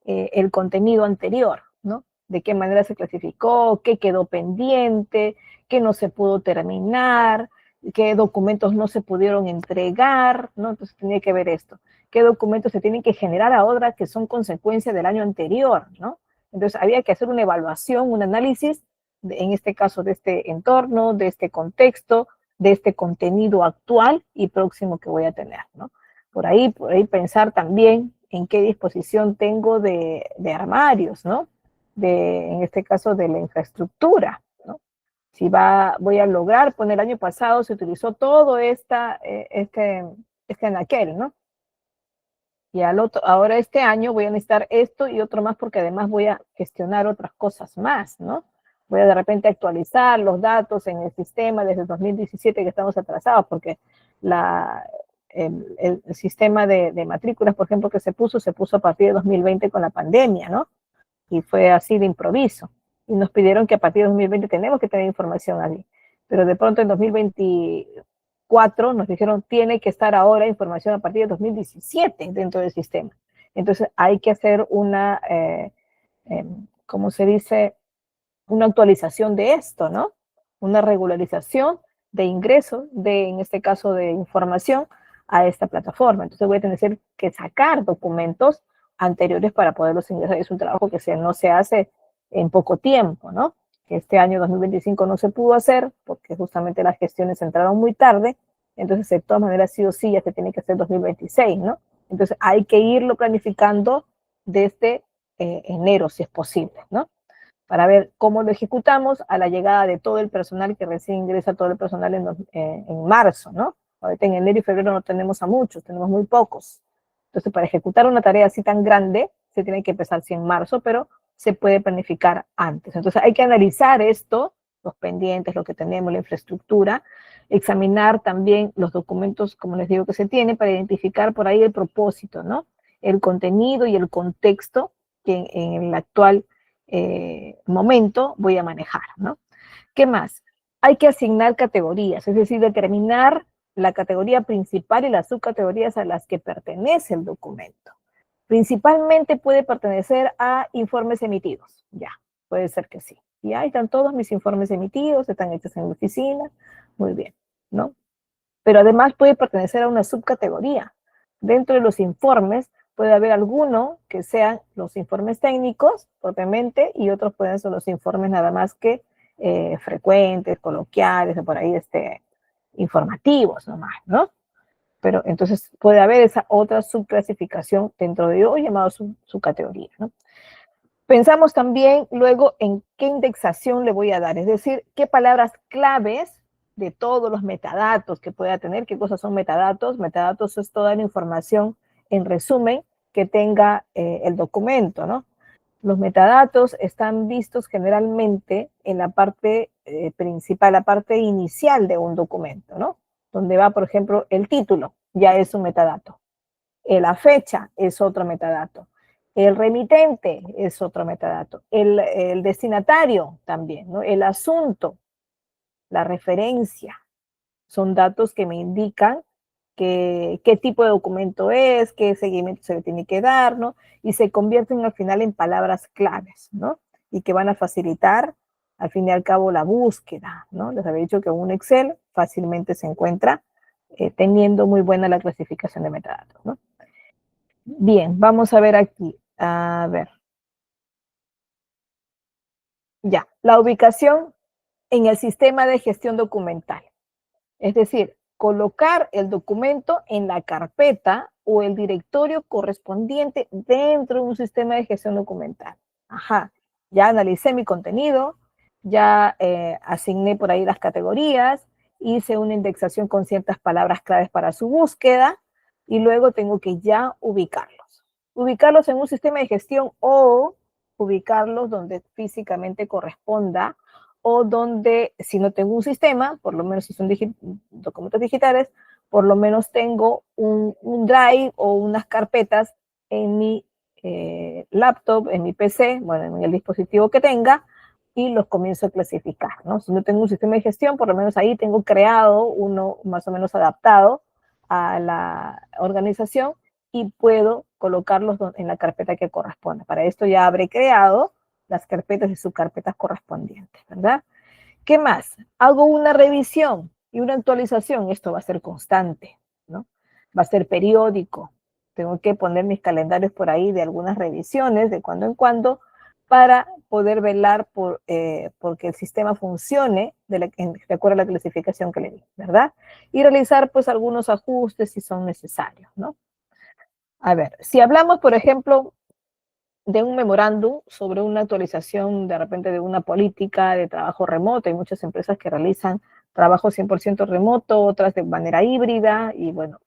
el contenido anterior, ¿no? De qué manera se clasificó, qué quedó pendiente, qué no se pudo terminar, qué documentos no se pudieron entregar, ¿no? Entonces tenía que ver esto. ¿Qué documentos se tienen que generar ahora que son consecuencia del año anterior, ¿no? Entonces había que hacer una evaluación, un análisis en este caso de este entorno, de este contexto, de este contenido actual y próximo que voy a tener, ¿no? Por ahí pensar también en qué disposición tengo de armarios, ¿no? En este caso de la infraestructura, ¿no? Si voy a lograr poner el año pasado, se utilizó todo este anaquel, ¿no? Y ahora este año voy a necesitar esto y otro más porque además voy a gestionar otras cosas más, ¿no? Voy a de repente actualizar los datos en el sistema desde 2017 que estamos atrasados porque el sistema de matrículas, por ejemplo, que se puso a partir de 2020 con la pandemia, ¿no? Y fue así de improviso. Y nos pidieron que a partir de 2020 tenemos que tener información allí. Pero de pronto en 2024 nos dijeron tiene que estar ahora información a partir de 2017 dentro del sistema. Entonces hay que hacer una, ¿cómo se dice? Una actualización de esto, ¿no? Una regularización de ingresos, en este caso de información, a esta plataforma. Entonces voy a tener que sacar documentos anteriores para poderlos ingresar. Es un trabajo que no se hace en poco tiempo, ¿no? Este año 2025 no se pudo hacer porque justamente las gestiones entraron muy tarde, entonces de todas maneras sí o sí ya se tiene que hacer 2026, ¿no? Entonces hay que irlo planificando desde enero si es posible, ¿no? Para ver cómo lo ejecutamos a la llegada de todo el personal que recién ingresa, todo el personal en marzo, ¿no? Ahorita en enero y febrero no tenemos a muchos, tenemos muy pocos. Entonces, para ejecutar una tarea así tan grande, se tiene que empezar sí en marzo, pero se puede planificar antes. Entonces, hay que analizar esto, los pendientes, lo que tenemos, la infraestructura, examinar también los documentos, como les digo, que se tiene para identificar por ahí el propósito, ¿no? El contenido y el contexto que en el actual momento voy a manejar, ¿no? ¿Qué más? Hay que asignar categorías, es decir, determinar la categoría principal y las subcategorías a las que pertenece el documento. Principalmente puede pertenecer a informes emitidos, ya, puede ser que sí. Y ahí están todos mis informes emitidos, están hechos en mi oficina, muy bien, ¿no? Pero además puede pertenecer a una subcategoría. Dentro de los informes puede haber alguno que sean los informes técnicos propiamente y otros pueden ser los informes nada más que frecuentes, coloquiales, o por ahí informativos nomás, ¿no? Pero entonces puede haber esa otra subclasificación dentro de ello llamado subcategoría, ¿no? Pensamos también luego en qué indexación le voy a dar, es decir, qué palabras claves de todos los metadatos que pueda tener, qué cosas son metadatos. Metadatos es toda la información en resumen que tenga el documento, ¿no? Los metadatos están vistos generalmente en la parte principal, la parte inicial de un documento, ¿no? Donde va, por ejemplo, el título, ya es un metadato. La fecha es otro metadato. El remitente es otro metadato. El destinatario también, ¿no? El asunto, la referencia, son datos que me indican qué tipo de documento es, qué seguimiento se le tiene que dar, ¿no? Y se convierten al final en palabras claves, ¿no? Y que van a facilitar, al fin y al cabo, la búsqueda, ¿no? Les había dicho que un Excel fácilmente se encuentra teniendo muy buena la clasificación de metadatos, ¿no? Bien, vamos a ver aquí. A ver. Ya, la ubicación en el sistema de gestión documental. Es decir, colocar el documento en la carpeta o el directorio correspondiente dentro de un sistema de gestión documental. Ajá, ya analicé mi contenido, ya asigné por ahí las categorías, hice una indexación con ciertas palabras claves para su búsqueda y luego tengo que ya ubicarlos. Ubicarlos en un sistema de gestión o ubicarlos donde físicamente corresponda o donde, si no tengo un sistema, por lo menos si son documentos digitales, por lo menos tengo un drive o unas carpetas en mi laptop, en mi PC, bueno, en el dispositivo que tenga, y los comienzo a clasificar, ¿no? Si no tengo un sistema de gestión, por lo menos ahí tengo creado uno más o menos adaptado a la organización y puedo colocarlos en la carpeta que corresponde. Para esto ya habré creado las carpetas y subcarpetas correspondientes, ¿verdad? ¿Qué más? Hago una revisión y una actualización. Esto va a ser constante, ¿no? Va a ser periódico. Tengo que poner mis calendarios por ahí de algunas revisiones de cuando en cuando para poder velar por que el sistema funcione de acuerdo a la clasificación que le di, ¿verdad? Y realizar pues algunos ajustes si son necesarios, ¿no? A ver, si hablamos, por ejemplo, de un memorándum sobre una actualización de repente de una política de trabajo remoto. Hay muchas empresas que realizan trabajo 100% remoto, otras de manera híbrida y bueno,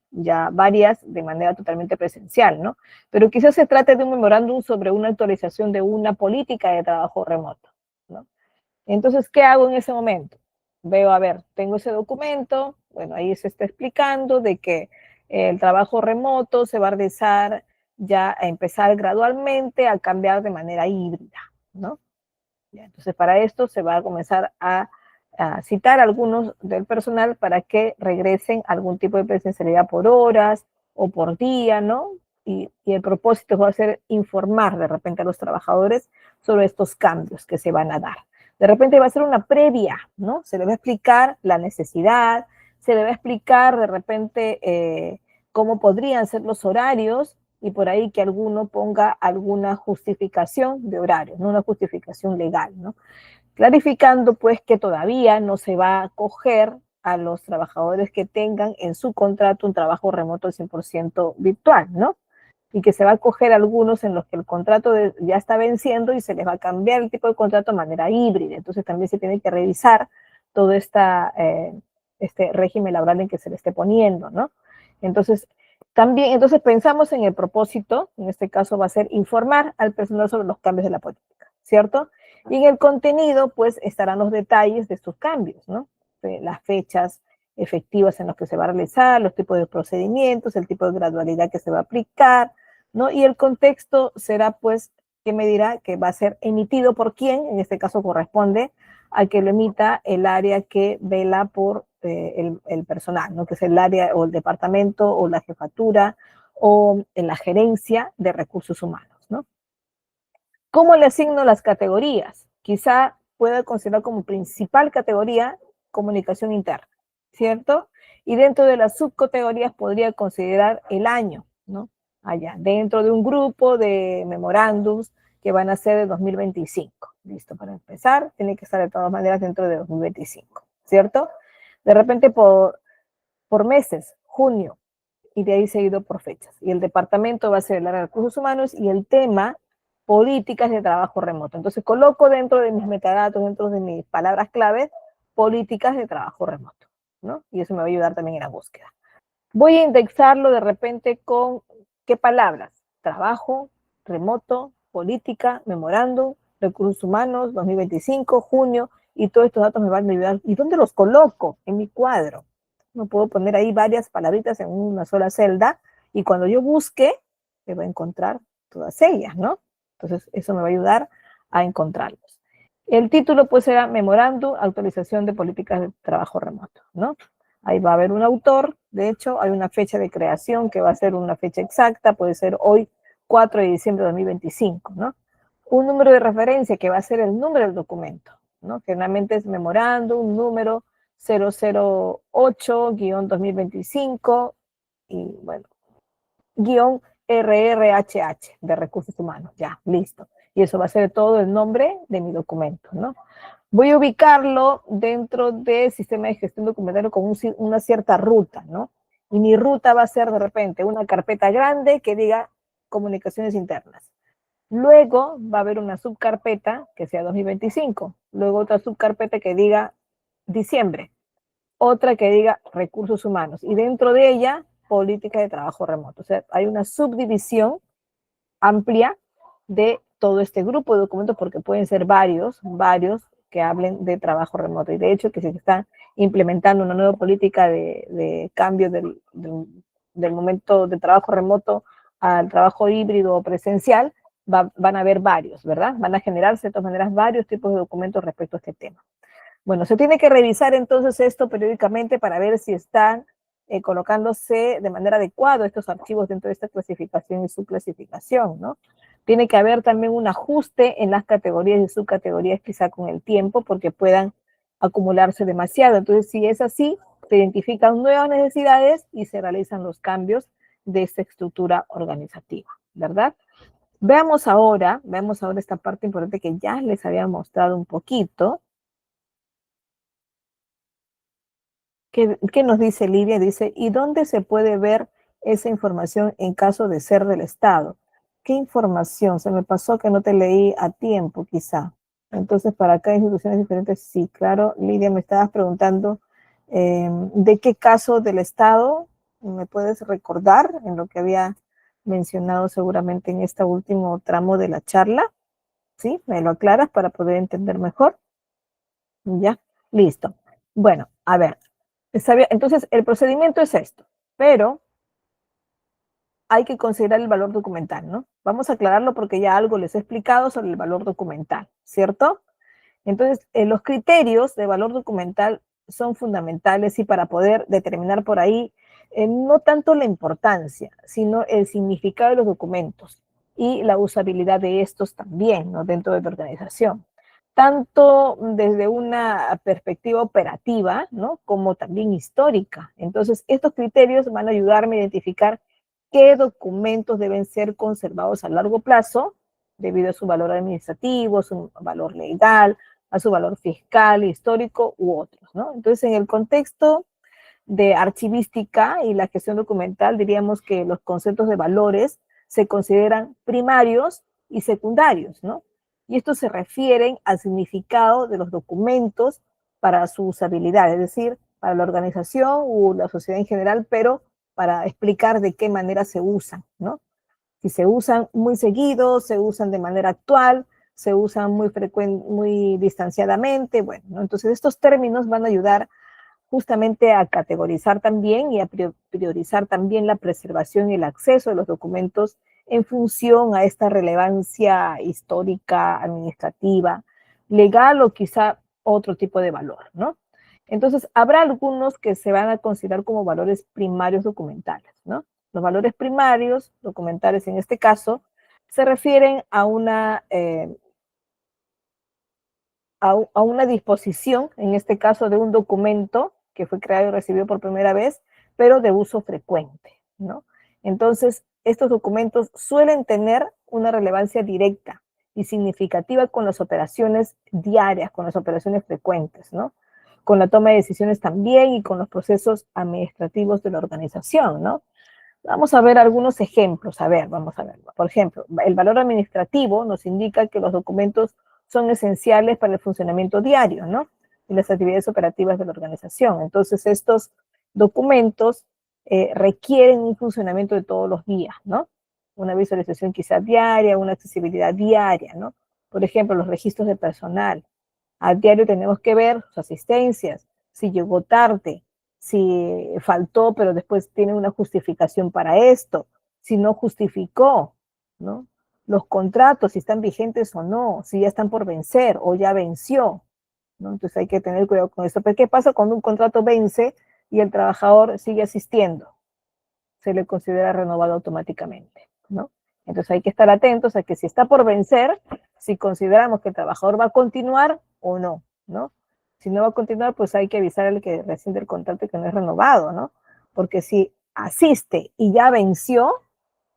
ya varias de manera totalmente presencial, ¿no? Pero quizás se trate de un memorándum sobre una actualización de una política de trabajo remoto, ¿no? Entonces, ¿qué hago en ese momento? Veo, a ver, tengo ese documento, Bueno, ahí se está explicando de que el trabajo remoto se va a realizar ya a empezar gradualmente a cambiar de manera híbrida, ¿no? Ya, entonces, para esto se va a comenzar a citar a algunos del personal para que regresen a algún tipo de presencialidad por horas o por día, ¿no? Y el propósito va a ser informar de repente a los trabajadores sobre estos cambios que se van a dar. De repente va a ser una previa, ¿no? Se le va a explicar la necesidad, se le va a explicar de repente cómo podrían ser los horarios y por ahí que alguno ponga alguna justificación de horario, no una justificación legal, ¿no? Clarificando pues que todavía no se va a acoger a los trabajadores que tengan en su contrato un trabajo remoto al 100% virtual, ¿no? Y que se va a acoger a algunos en los que el contrato ya está venciendo y se les va a cambiar el tipo de contrato de manera híbrida. Entonces también se tiene que revisar todo este régimen laboral en que se le esté poniendo, ¿no? Entonces, también, entonces pensamos en el propósito, en este caso va a ser informar al personal sobre los cambios de la política, ¿cierto? Y en el contenido, pues, estarán los detalles de estos cambios, ¿no? Las fechas efectivas en las que se va a realizar, los tipos de procedimientos, el tipo de gradualidad que se va a aplicar, ¿no? Y el contexto será, pues, que me dirá que va a ser emitido por quién, en este caso corresponde a que lo emita el área que vela por el personal, ¿no? Que es el área o el departamento o la jefatura o en la gerencia de recursos humanos, ¿no? ¿Cómo le asigno las categorías? Quizá pueda considerar como principal categoría comunicación interna, ¿cierto? Y dentro de las subcategorías podría considerar el año, ¿no? Allá, dentro de un grupo de memorándums que van a ser de 2025. Listo, para empezar, tiene que estar de todas maneras dentro de 2025, ¿cierto? De repente por meses, junio, y de ahí seguido por fechas. Y el departamento va a ser el área de recursos humanos y el tema, políticas de trabajo remoto. Entonces coloco dentro de mis metadatos, dentro de mis palabras claves, políticas de trabajo remoto, ¿no? Y eso me va a ayudar también en la búsqueda. Voy a indexarlo de repente con, ¿qué palabras? Trabajo, remoto, política, memorándum, recursos humanos, 2025, junio, y todos estos datos me van a ayudar. ¿Y dónde los coloco? En mi cuadro. No puedo poner ahí varias palabritas en una sola celda, y cuando yo busque, me va a encontrar todas ellas, ¿no? Entonces, eso me va a ayudar a encontrarlos. El título, pues, será Memorándum, actualización de políticas de trabajo remoto, ¿no? Ahí va a haber un autor, de hecho, hay una fecha de creación que va a ser una fecha exacta, puede ser hoy, 4 de diciembre de 2025, ¿no? Un número de referencia que va a ser el número del documento, ¿no? Generalmente es memorándum, número 008-2025 y, bueno, guión RRHH de recursos humanos, ya, listo. Y eso va a ser todo el nombre de mi documento, ¿no? Voy a ubicarlo dentro del sistema de gestión documentario con una cierta ruta, ¿no? Y mi ruta va a ser de repente una carpeta grande que diga comunicaciones internas. Luego va a haber una subcarpeta que sea 2025. Luego otra subcarpeta que diga diciembre. Otra que diga recursos humanos. Y dentro de ella, política de trabajo remoto. O sea, hay una subdivisión amplia de todo este grupo de documentos porque pueden ser varios que hablen de trabajo remoto. Y de hecho que se está implementando una nueva política de cambio del momento de trabajo remoto al trabajo híbrido o presencial, van a haber varios, ¿verdad? Van a generarse de todas maneras varios tipos de documentos respecto a este tema. Bueno, se tiene que revisar entonces esto periódicamente para ver si están colocándose de manera adecuada estos archivos dentro de esta clasificación y subclasificación, ¿no? Tiene que haber también un ajuste en las categorías y subcategorías quizá con el tiempo porque puedan acumularse demasiado. Entonces, si es así, se identifican nuevas necesidades y se realizan los cambios de esta estructura organizativa, ¿verdad? Veamos ahora esta parte importante que ya les había mostrado un poquito. ¿Qué nos dice Lidia? Dice, ¿y dónde se puede ver esa información en caso de ser del Estado? ¿Qué información? Se me pasó que no te leí a tiempo, quizá. Entonces, para cada instituciones diferentes, sí, claro. Lidia, me estabas preguntando ¿de qué caso del Estado me puedes recordar en lo que había mencionado seguramente en este último tramo de la charla? ¿Sí? ¿Me lo aclaras para poder entender mejor? Ya, listo. Bueno, a ver. Está bien. Entonces, el procedimiento es esto, pero hay que considerar el valor documental, ¿no? Vamos a aclararlo porque ya algo les he explicado sobre el valor documental, ¿cierto? Entonces, los criterios de valor documental son fundamentales y para poder determinar por ahí no tanto la importancia, sino el significado de los documentos y la usabilidad de estos también, ¿no? Dentro de la organización. Tanto desde una perspectiva operativa, ¿no? Como también histórica. Entonces, estos criterios van a ayudarme a identificar qué documentos deben ser conservados a largo plazo debido a su valor administrativo, su valor legal, a su valor fiscal, histórico u otros, ¿no? Entonces, en el contexto de archivística y la gestión documental, diríamos que los conceptos de valores se consideran primarios y secundarios, ¿no? Y estos se refieren al significado de los documentos para su usabilidad, es decir, para la organización o la sociedad en general, pero para explicar de qué manera se usan, ¿no? Si se usan muy seguido, se usan de manera actual, se usan muy muy distanciadamente, bueno, ¿no? Entonces estos términos van a ayudar justamente a categorizar también y a priorizar también la preservación y el acceso de los documentos en función a esta relevancia histórica, administrativa, legal o quizá otro tipo de valor, ¿no? Entonces, habrá algunos que se van a considerar como valores primarios documentales, ¿no? Los valores primarios documentales en este caso se refieren a una disposición, en este caso de un documento que fue creado y recibido por primera vez, pero de uso frecuente, ¿no? Entonces, estos documentos suelen tener una relevancia directa y significativa con las operaciones diarias, con las operaciones frecuentes, ¿no? Con la toma de decisiones también y con los procesos administrativos de la organización, ¿no? Vamos a ver algunos ejemplos. A ver, vamos a ver. Por ejemplo, el valor administrativo nos indica que los documentos son esenciales para el funcionamiento diario, ¿no? Y las actividades operativas de la organización. Entonces, estos documentos requieren un funcionamiento de todos los días, ¿no? Una visualización quizá diaria, una accesibilidad diaria, ¿no? Por ejemplo, los registros de personal. A diario tenemos que ver sus asistencias, si llegó tarde, si faltó, pero después tiene una justificación para esto, si no justificó, ¿no? Los contratos, si están vigentes o no, si ya están por vencer o ya venció, ¿no? Entonces hay que tener cuidado con eso. Pero ¿qué pasa cuando un contrato vence y el trabajador sigue asistiendo? Se le considera renovado automáticamente, ¿no? Entonces hay que estar atentos a que si está por vencer, si consideramos que el trabajador va a continuar o no, ¿no? Si no va a continuar, pues hay que avisar al que rescinde el contrato que no es renovado, ¿no? Porque si asiste y ya venció,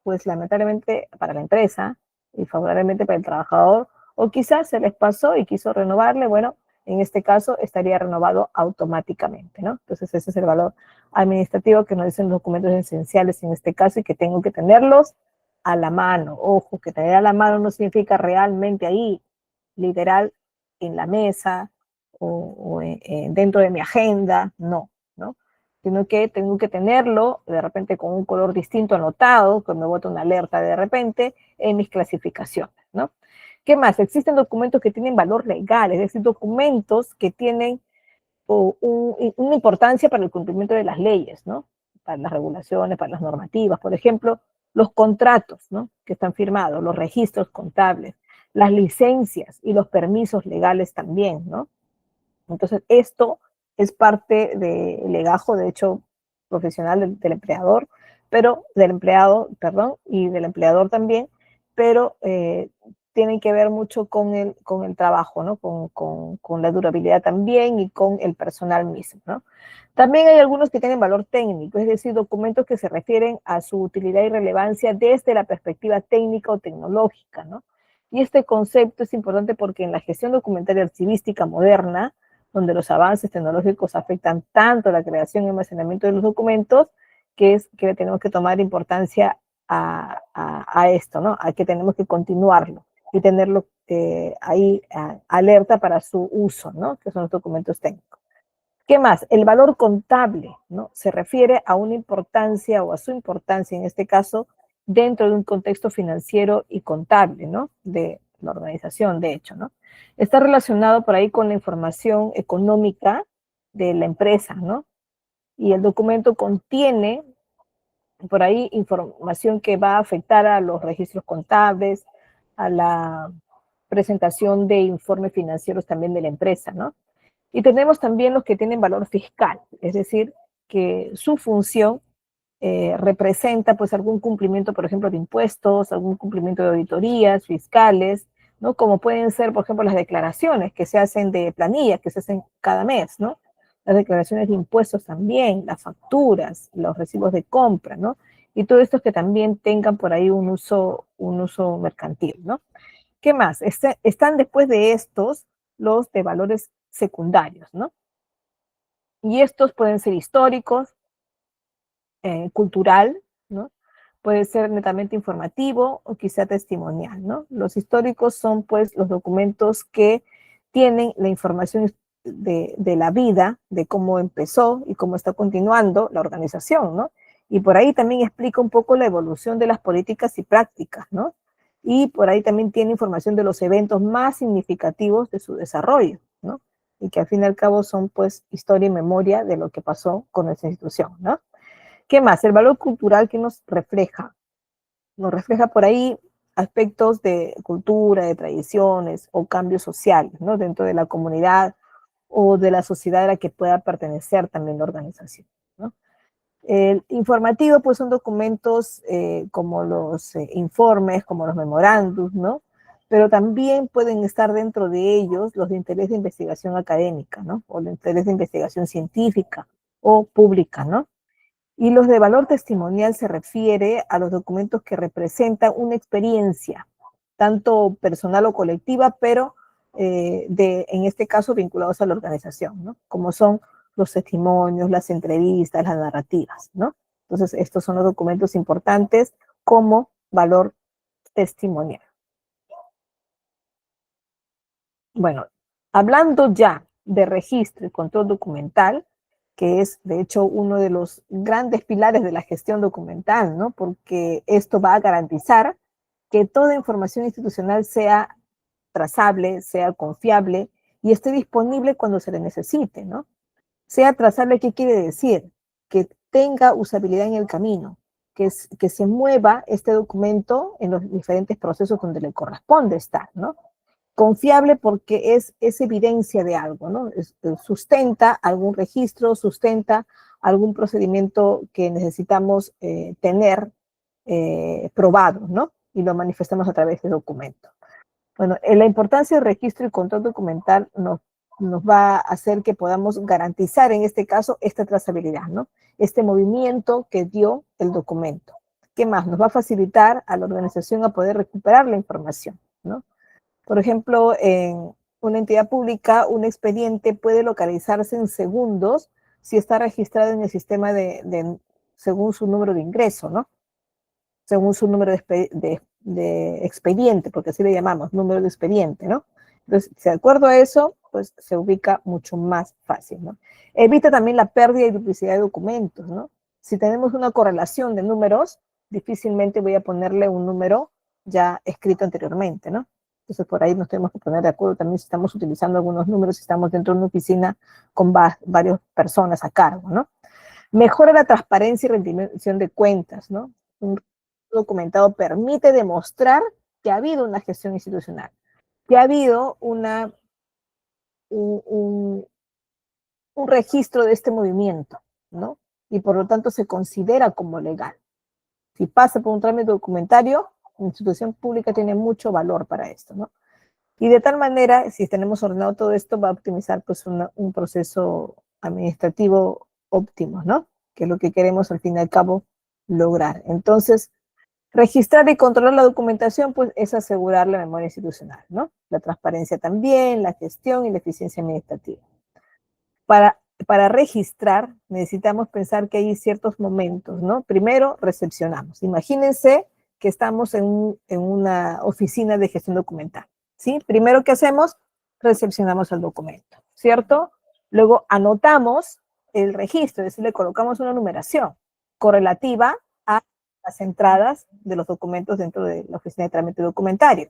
pues lamentablemente para la empresa y favorablemente para el trabajador, o quizás se les pasó y quiso renovarle, bueno, en este caso estaría renovado automáticamente, ¿no? Entonces ese es el valor administrativo que nos dicen los documentos esenciales en este caso y que tengo que tenerlos a la mano. Ojo, que tener a la mano no significa realmente ahí, literal, en la mesa o dentro de mi agenda, no, ¿no? Sino que tengo que tenerlo de repente con un color distinto anotado, que me bota una alerta de repente en mis clasificaciones, ¿no? ¿Qué más? Existen documentos que tienen valor legal, es decir, documentos que tienen una importancia para el cumplimiento de las leyes, ¿no? Para las regulaciones, para las normativas, por ejemplo, los contratos, ¿no? Que están firmados, los registros contables, las licencias y los permisos legales también, ¿no? Entonces, esto es parte del legajo, de hecho, profesional del empleador, pero del empleado, perdón, y del empleador también, pero tienen que ver mucho con el trabajo, ¿no? Con la durabilidad también y con el personal mismo, ¿no? También hay algunos que tienen valor técnico, es decir, documentos que se refieren a su utilidad y relevancia desde la perspectiva técnica o tecnológica, ¿no? Y este concepto es importante porque en la gestión documental y archivística moderna, donde los avances tecnológicos afectan tanto la creación y almacenamiento de los documentos, que es que tenemos que tomar importancia a esto, ¿no? A que tenemos que continuarlo y tenerlo ahí alerta para su uso, ¿no? Que son los documentos técnicos. ¿Qué más? El valor contable, ¿no? Se refiere a una importancia o a su importancia, en este caso, dentro de un contexto financiero y contable, ¿no? De la organización, de hecho, ¿no? Está relacionado por ahí con la información económica de la empresa, ¿no? y el documento contiene por ahí información que va a afectar a los registros contables, a la presentación de informes financieros también de la empresa, ¿no? Y tenemos también los que tienen valor fiscal, es decir, que su función representa pues algún cumplimiento, por ejemplo, de impuestos, algún cumplimiento de auditorías fiscales, ¿no? Como pueden ser, por ejemplo, las declaraciones que se hacen de planillas, que se hacen cada mes, ¿no? Las declaraciones de impuestos también, las facturas, los recibos de compra, ¿no? Y todo esto que también tengan por ahí un uso mercantil, ¿no? ¿Qué más? Están después de estos los de valores secundarios, ¿no? Y estos pueden ser históricos, cultural, ¿no? Puede ser netamente informativo o quizá testimonial, ¿no? Los históricos son pues los documentos que tienen la información de la vida, de cómo empezó y cómo está continuando la organización, ¿no? Y por ahí también explica un poco la evolución de las políticas y prácticas, ¿no? Y por ahí también tiene información de los eventos más significativos de su desarrollo, ¿no? Y que al fin y al cabo son pues historia y memoria de lo que pasó con esa institución, ¿no? ¿Qué más? El valor cultural que nos refleja por ahí aspectos de cultura, de tradiciones o cambios sociales, ¿no? Dentro de la comunidad o de la sociedad a la que pueda pertenecer también la organización, ¿no? El informativo, pues son documentos como los informes, como los memorándums, ¿no? Pero también pueden estar dentro de ellos los de interés de investigación académica, ¿no? O de interés de investigación científica o pública, ¿no? Y los de valor testimonial se refiere a los documentos que representan una experiencia, tanto personal o colectiva, pero en este caso vinculados a la organización, ¿no? Como son los testimonios, las entrevistas, las narrativas, ¿no? Entonces, estos son los documentos importantes como valor testimonial. Bueno, hablando ya de registro y control documental, que es de hecho uno de los grandes pilares de la gestión documental, ¿no? Porque esto va a garantizar que toda información institucional sea trazable, sea confiable y esté disponible cuando se le necesite, ¿no? Sea trazable, ¿qué quiere decir? Que tenga usabilidad en el camino, que se mueva este documento en los diferentes procesos donde le corresponde estar, ¿no? Confiable porque es evidencia de algo, ¿no? Sustenta algún registro, sustenta algún procedimiento que necesitamos tener probado, ¿no? Y lo manifestamos a través de documento. Bueno, la importancia del registro y control documental nos va a hacer que podamos garantizar en este caso esta trazabilidad, ¿no? Este movimiento que dio el documento. ¿Qué más? Nos va a facilitar a la organización a poder recuperar la información, ¿no? Por ejemplo, en una entidad pública, un expediente puede localizarse en segundos si está registrado en el sistema según su número de ingreso, ¿no? Según su número de expediente, porque así le llamamos, número de expediente, ¿no? Entonces, de acuerdo a eso, pues se ubica mucho más fácil, ¿no? Evita también la pérdida y duplicidad de documentos, ¿no? Si tenemos una correlación de números, difícilmente voy a ponerle un número ya escrito anteriormente, ¿no? Entonces, por ahí nos tenemos que poner de acuerdo también si estamos utilizando algunos números, si estamos dentro de una oficina con varias personas a cargo, ¿no? Mejora la transparencia y rendición de cuentas, ¿no? Un documentado permite demostrar que ha habido una gestión institucional, que ha habido un, un registro de este movimiento, ¿no? Y por lo tanto se considera como legal. Si pasa por un trámite documentario, la institución pública tiene mucho valor para esto, ¿no? Y de tal manera, si tenemos ordenado todo esto, va a optimizar pues un proceso administrativo óptimo, ¿no? Que es lo que queremos al fin y al cabo lograr. Entonces, registrar y controlar la documentación, pues es asegurar la memoria institucional, ¿no? La transparencia también, la gestión y la eficiencia administrativa. Para registrar, necesitamos pensar que hay ciertos momentos, ¿no? Primero, recepcionamos. Imagínense que estamos en una oficina de gestión documental, ¿sí? Primero, ¿qué hacemos? Recepcionamos el documento, ¿cierto? Luego, anotamos el registro, es decir, le colocamos una numeración correlativa a las entradas de los documentos dentro de la oficina de trámite documentario.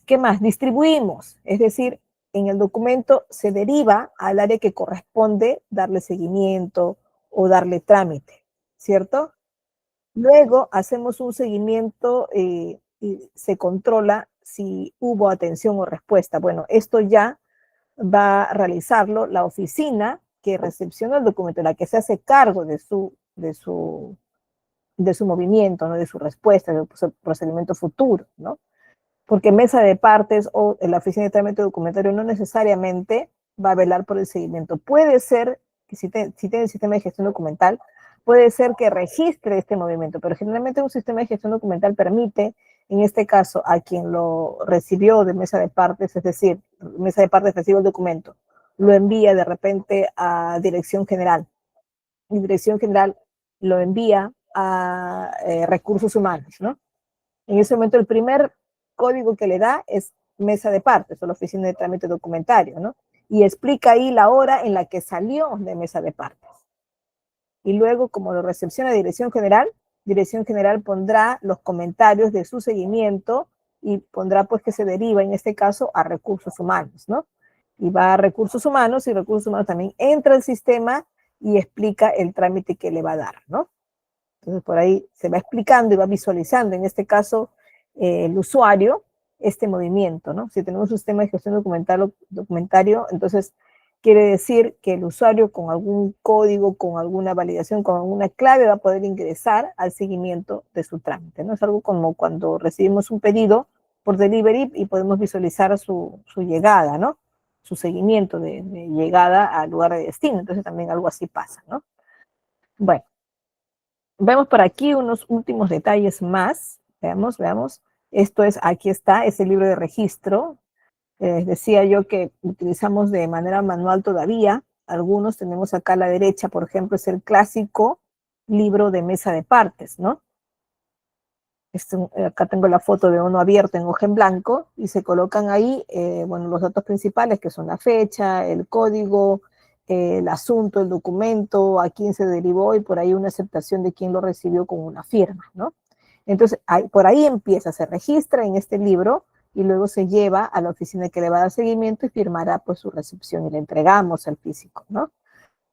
¿Qué más? Distribuimos, es decir, en el documento se deriva al área que corresponde darle seguimiento o darle trámite, ¿cierto? Luego hacemos un seguimiento y se controla si hubo atención o respuesta. Bueno, esto ya va a realizarlo la oficina que recepciona el documento, la que se hace cargo de su movimiento, ¿no? De su respuesta, de su procedimiento futuro, ¿no? Porque mesa de partes o la oficina de trámite documentario no necesariamente va a velar por el seguimiento. Puede ser que si tiene el sistema de gestión documental, puede ser que registre este movimiento, pero generalmente un sistema de gestión documental permite, en este caso, a quien lo recibió de mesa de partes, es decir, mesa de partes recibe el documento, lo envía de repente a dirección general, y dirección general lo envía a recursos humanos, ¿no? En ese momento el primer código que le da es mesa de partes o la oficina de trámite documentario, ¿no? Y explica ahí la hora en la que salió de mesa de partes. Y luego, como lo recepciona Dirección General pondrá los comentarios de su seguimiento y pondrá pues que se deriva en este caso a recursos humanos, ¿no? Y va a recursos humanos y recursos humanos también entra al sistema y explica el trámite que le va a dar, ¿no? Entonces, por ahí se va explicando y va visualizando, en este caso, el usuario, este movimiento, ¿no? Si tenemos un sistema de gestión documentario, entonces quiere decir que el usuario con algún código, con alguna validación, con alguna clave va a poder ingresar al seguimiento de su trámite, ¿no? Es algo como cuando recibimos un pedido por delivery y podemos visualizar su llegada, ¿no? Su seguimiento de llegada al lugar de destino. Entonces también algo así pasa, ¿no? Bueno. Vemos por aquí unos últimos detalles más. Veamos. Esto es, aquí está, es el libro de registro. Decía yo que utilizamos de manera manual todavía. Algunos tenemos acá a la derecha, por ejemplo, es el clásico libro de mesa de partes, ¿no? Acá tengo la foto de uno abierto en hoja en blanco y se colocan ahí, bueno, los datos principales que son la fecha, el código, el asunto, el documento, a quién se derivó y por ahí una aceptación de quién lo recibió con una firma, ¿no? Entonces, por ahí empieza, se registra en este libro y luego se lleva a la oficina que le va a dar seguimiento y firmará pues su recepción y le entregamos al físico, ¿no?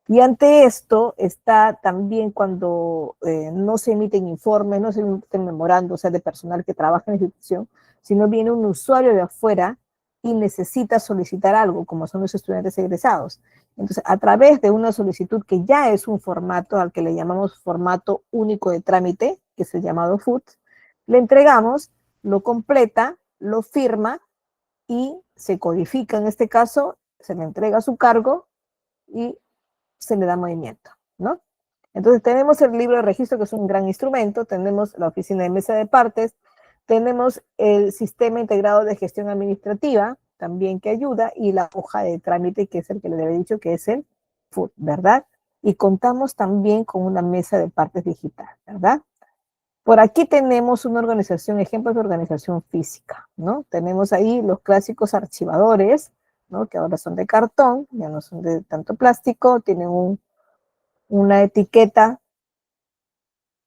Y ante esto está también cuando no se emiten informes, no se emiten memorandos, o sea, de personal que trabaja en la institución, sino viene un usuario de afuera y necesita solicitar algo, como son los estudiantes egresados. Entonces, a través de una solicitud que ya es un formato al que le llamamos formato único de trámite, que es el llamado FUT, le entregamos, lo completa, lo firma y se codifica en este caso, se le entrega a su cargo y se le da movimiento, ¿no? Entonces tenemos el libro de registro, que es un gran instrumento, tenemos la oficina de mesa de partes, tenemos el sistema integrado de gestión administrativa, también que ayuda, y la hoja de trámite, que es el que le había dicho que es el FUT, ¿verdad? Y contamos también con una mesa de partes digital, ¿verdad? Por aquí tenemos una organización, ejemplos de organización física, ¿no? Tenemos ahí los clásicos archivadores, ¿no? Que ahora son de cartón, ya no son de tanto plástico, tienen una etiqueta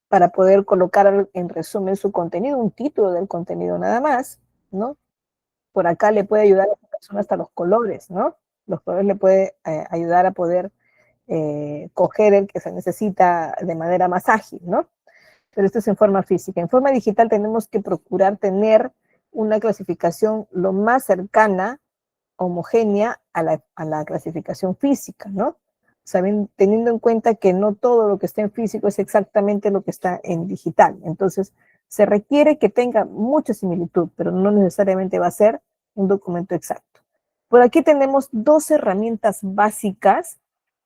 para poder colocar en resumen su contenido, un título del contenido nada más, ¿no? Por acá le puede ayudar a la persona hasta los colores, ¿no? Los colores le puede ayudar a poder coger el que se necesita de manera más ágil, ¿no? Pero esto es en forma física. En forma digital tenemos que procurar tener una clasificación lo más cercana, homogénea a la clasificación física, ¿no? Saben, teniendo en cuenta que no todo lo que está en físico es exactamente lo que está en digital. Entonces, se requiere que tenga mucha similitud, pero no necesariamente va a ser un documento exacto. Por aquí tenemos dos herramientas básicas,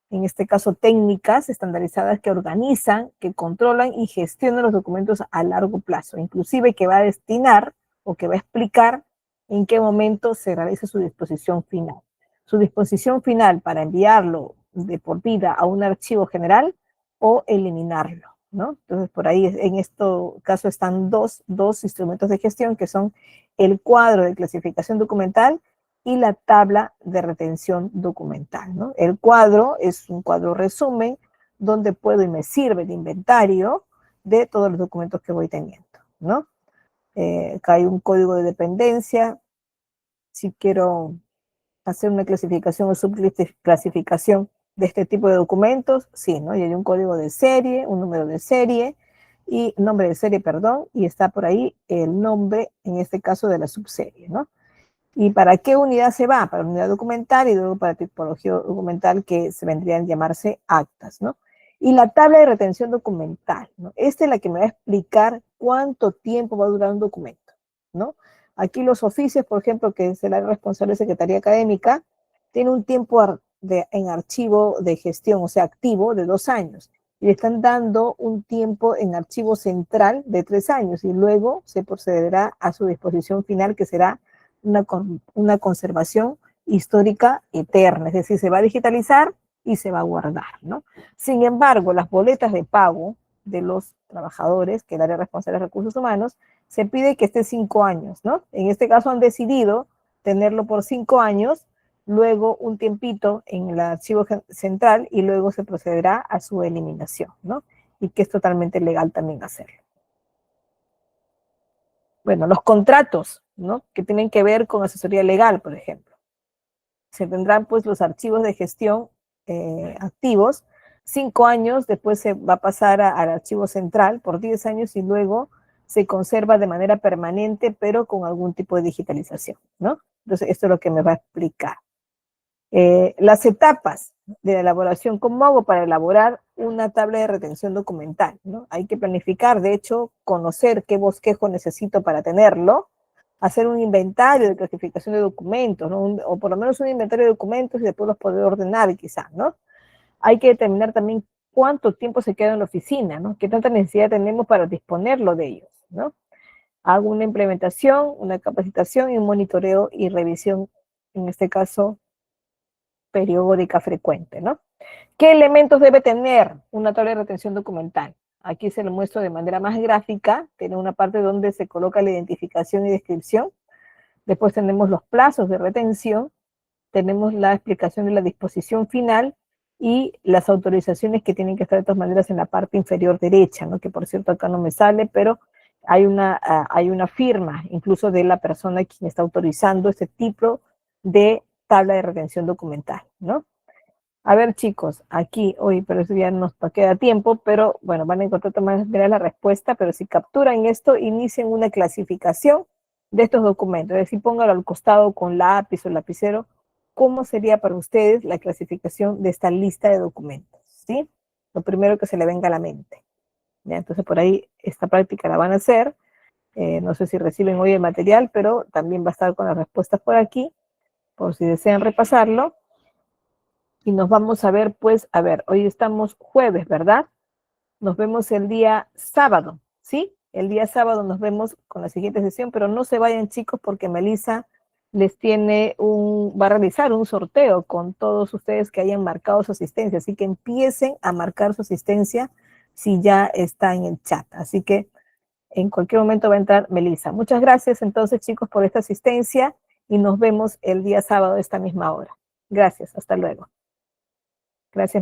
en este caso técnicas estandarizadas que organizan, que controlan y gestionan los documentos a largo plazo, inclusive que va a destinar o que va a explicar en qué momento se realiza su disposición final. Su disposición final para enviarlo de por vida a un archivo general o eliminarlo, ¿no? Entonces, por ahí en este caso están dos instrumentos de gestión que son el cuadro de clasificación documental y la tabla de retención documental, ¿no? El cuadro es un cuadro resumen donde puedo y me sirve de inventario de todos los documentos que voy teniendo, ¿no? Acá hay un código de dependencia. Si quiero hacer una clasificación o subclasificación de este tipo de documentos, sí, ¿no? Y hay un código de serie, un número de serie, y nombre de serie, perdón, y está por ahí el nombre, en este caso, de la subserie, ¿no? ¿Y para qué unidad se va? Para unidad documental y luego para tipología documental que se vendrían a llamarse actas, ¿no? Y la tabla de retención documental, ¿no? Esta es la que me va a explicar cuánto tiempo va a durar un documento, ¿no? Aquí los oficios, por ejemplo, que es el área responsable de Secretaría Académica, tiene un tiempo en archivo de gestión, o sea, activo, de 2 años. Y le están dando un tiempo en archivo central de 3 años y luego se procederá a su disposición final, que será una conservación histórica eterna, es decir, se va a digitalizar y se va a guardar, ¿no? Sin embargo, las boletas de pago de los trabajadores, que el área responsable de recursos humanos, se pide que esté 5 años, ¿no? En este caso han decidido tenerlo por 5 años, luego un tiempito en el archivo central y luego se procederá a su eliminación, ¿no? Y que es totalmente legal también hacerlo. Bueno, los contratos, ¿no? Que tienen que ver con asesoría legal, por ejemplo. Se tendrán pues los archivos de gestión activos, 5 años, después se va a pasar al archivo central por 10 años y luego se conserva de manera permanente, pero con algún tipo de digitalización, ¿no? Entonces, esto es lo que me va a explicar. Las etapas de la elaboración, ¿cómo hago para elaborar una tabla de retención documental, ¿no? Hay que planificar, de hecho, conocer qué bosquejo necesito para tenerlo, hacer un inventario de clasificación de documentos, ¿no? O por lo menos un inventario de documentos y después los poder ordenar quizás, ¿no? Hay que determinar también cuánto tiempo se queda en la oficina, ¿no? Qué tanta necesidad tenemos para disponerlo de ellos, ¿no? Hago una implementación, una capacitación y un monitoreo y revisión, en este caso, periódica frecuente, ¿no? ¿Qué elementos debe tener una tabla de retención documental? Aquí se lo muestro de manera más gráfica. Tiene una parte donde se coloca la identificación y descripción. Después tenemos los plazos de retención. Tenemos la explicación de la disposición final y las autorizaciones que tienen que estar de todas maneras en la parte inferior derecha, ¿no? Que por cierto acá no me sale, pero hay una firma incluso de la persona quien está autorizando este tipo de tabla de retención documental, ¿no? A ver, chicos, aquí, hoy, pero eso ya nos queda tiempo, pero bueno, van a encontrar más ver la respuesta, pero si capturan esto, inicien una clasificación de estos documentos, es decir, póngalo al costado con lápiz o lapicero, ¿cómo sería para ustedes la clasificación de esta lista de documentos? ¿Sí? Lo primero que se le venga a la mente. ¿Ya? Entonces, por ahí, esta práctica la van a hacer, no sé si reciben hoy el material, pero también va a estar con las respuestas por aquí, por si desean repasarlo. Y nos vamos a ver, pues, a ver, hoy estamos jueves, ¿verdad? Nos vemos el día sábado, ¿sí? El día sábado nos vemos con la siguiente sesión, pero no se vayan, chicos, porque Melissa va a realizar un sorteo con todos ustedes que hayan marcado su asistencia, así que empiecen a marcar su asistencia si ya está en el chat. Así que en cualquier momento va a entrar Melissa. Muchas gracias entonces, chicos, por esta asistencia y nos vemos el día sábado a esta misma hora. Gracias, hasta luego. Gracias.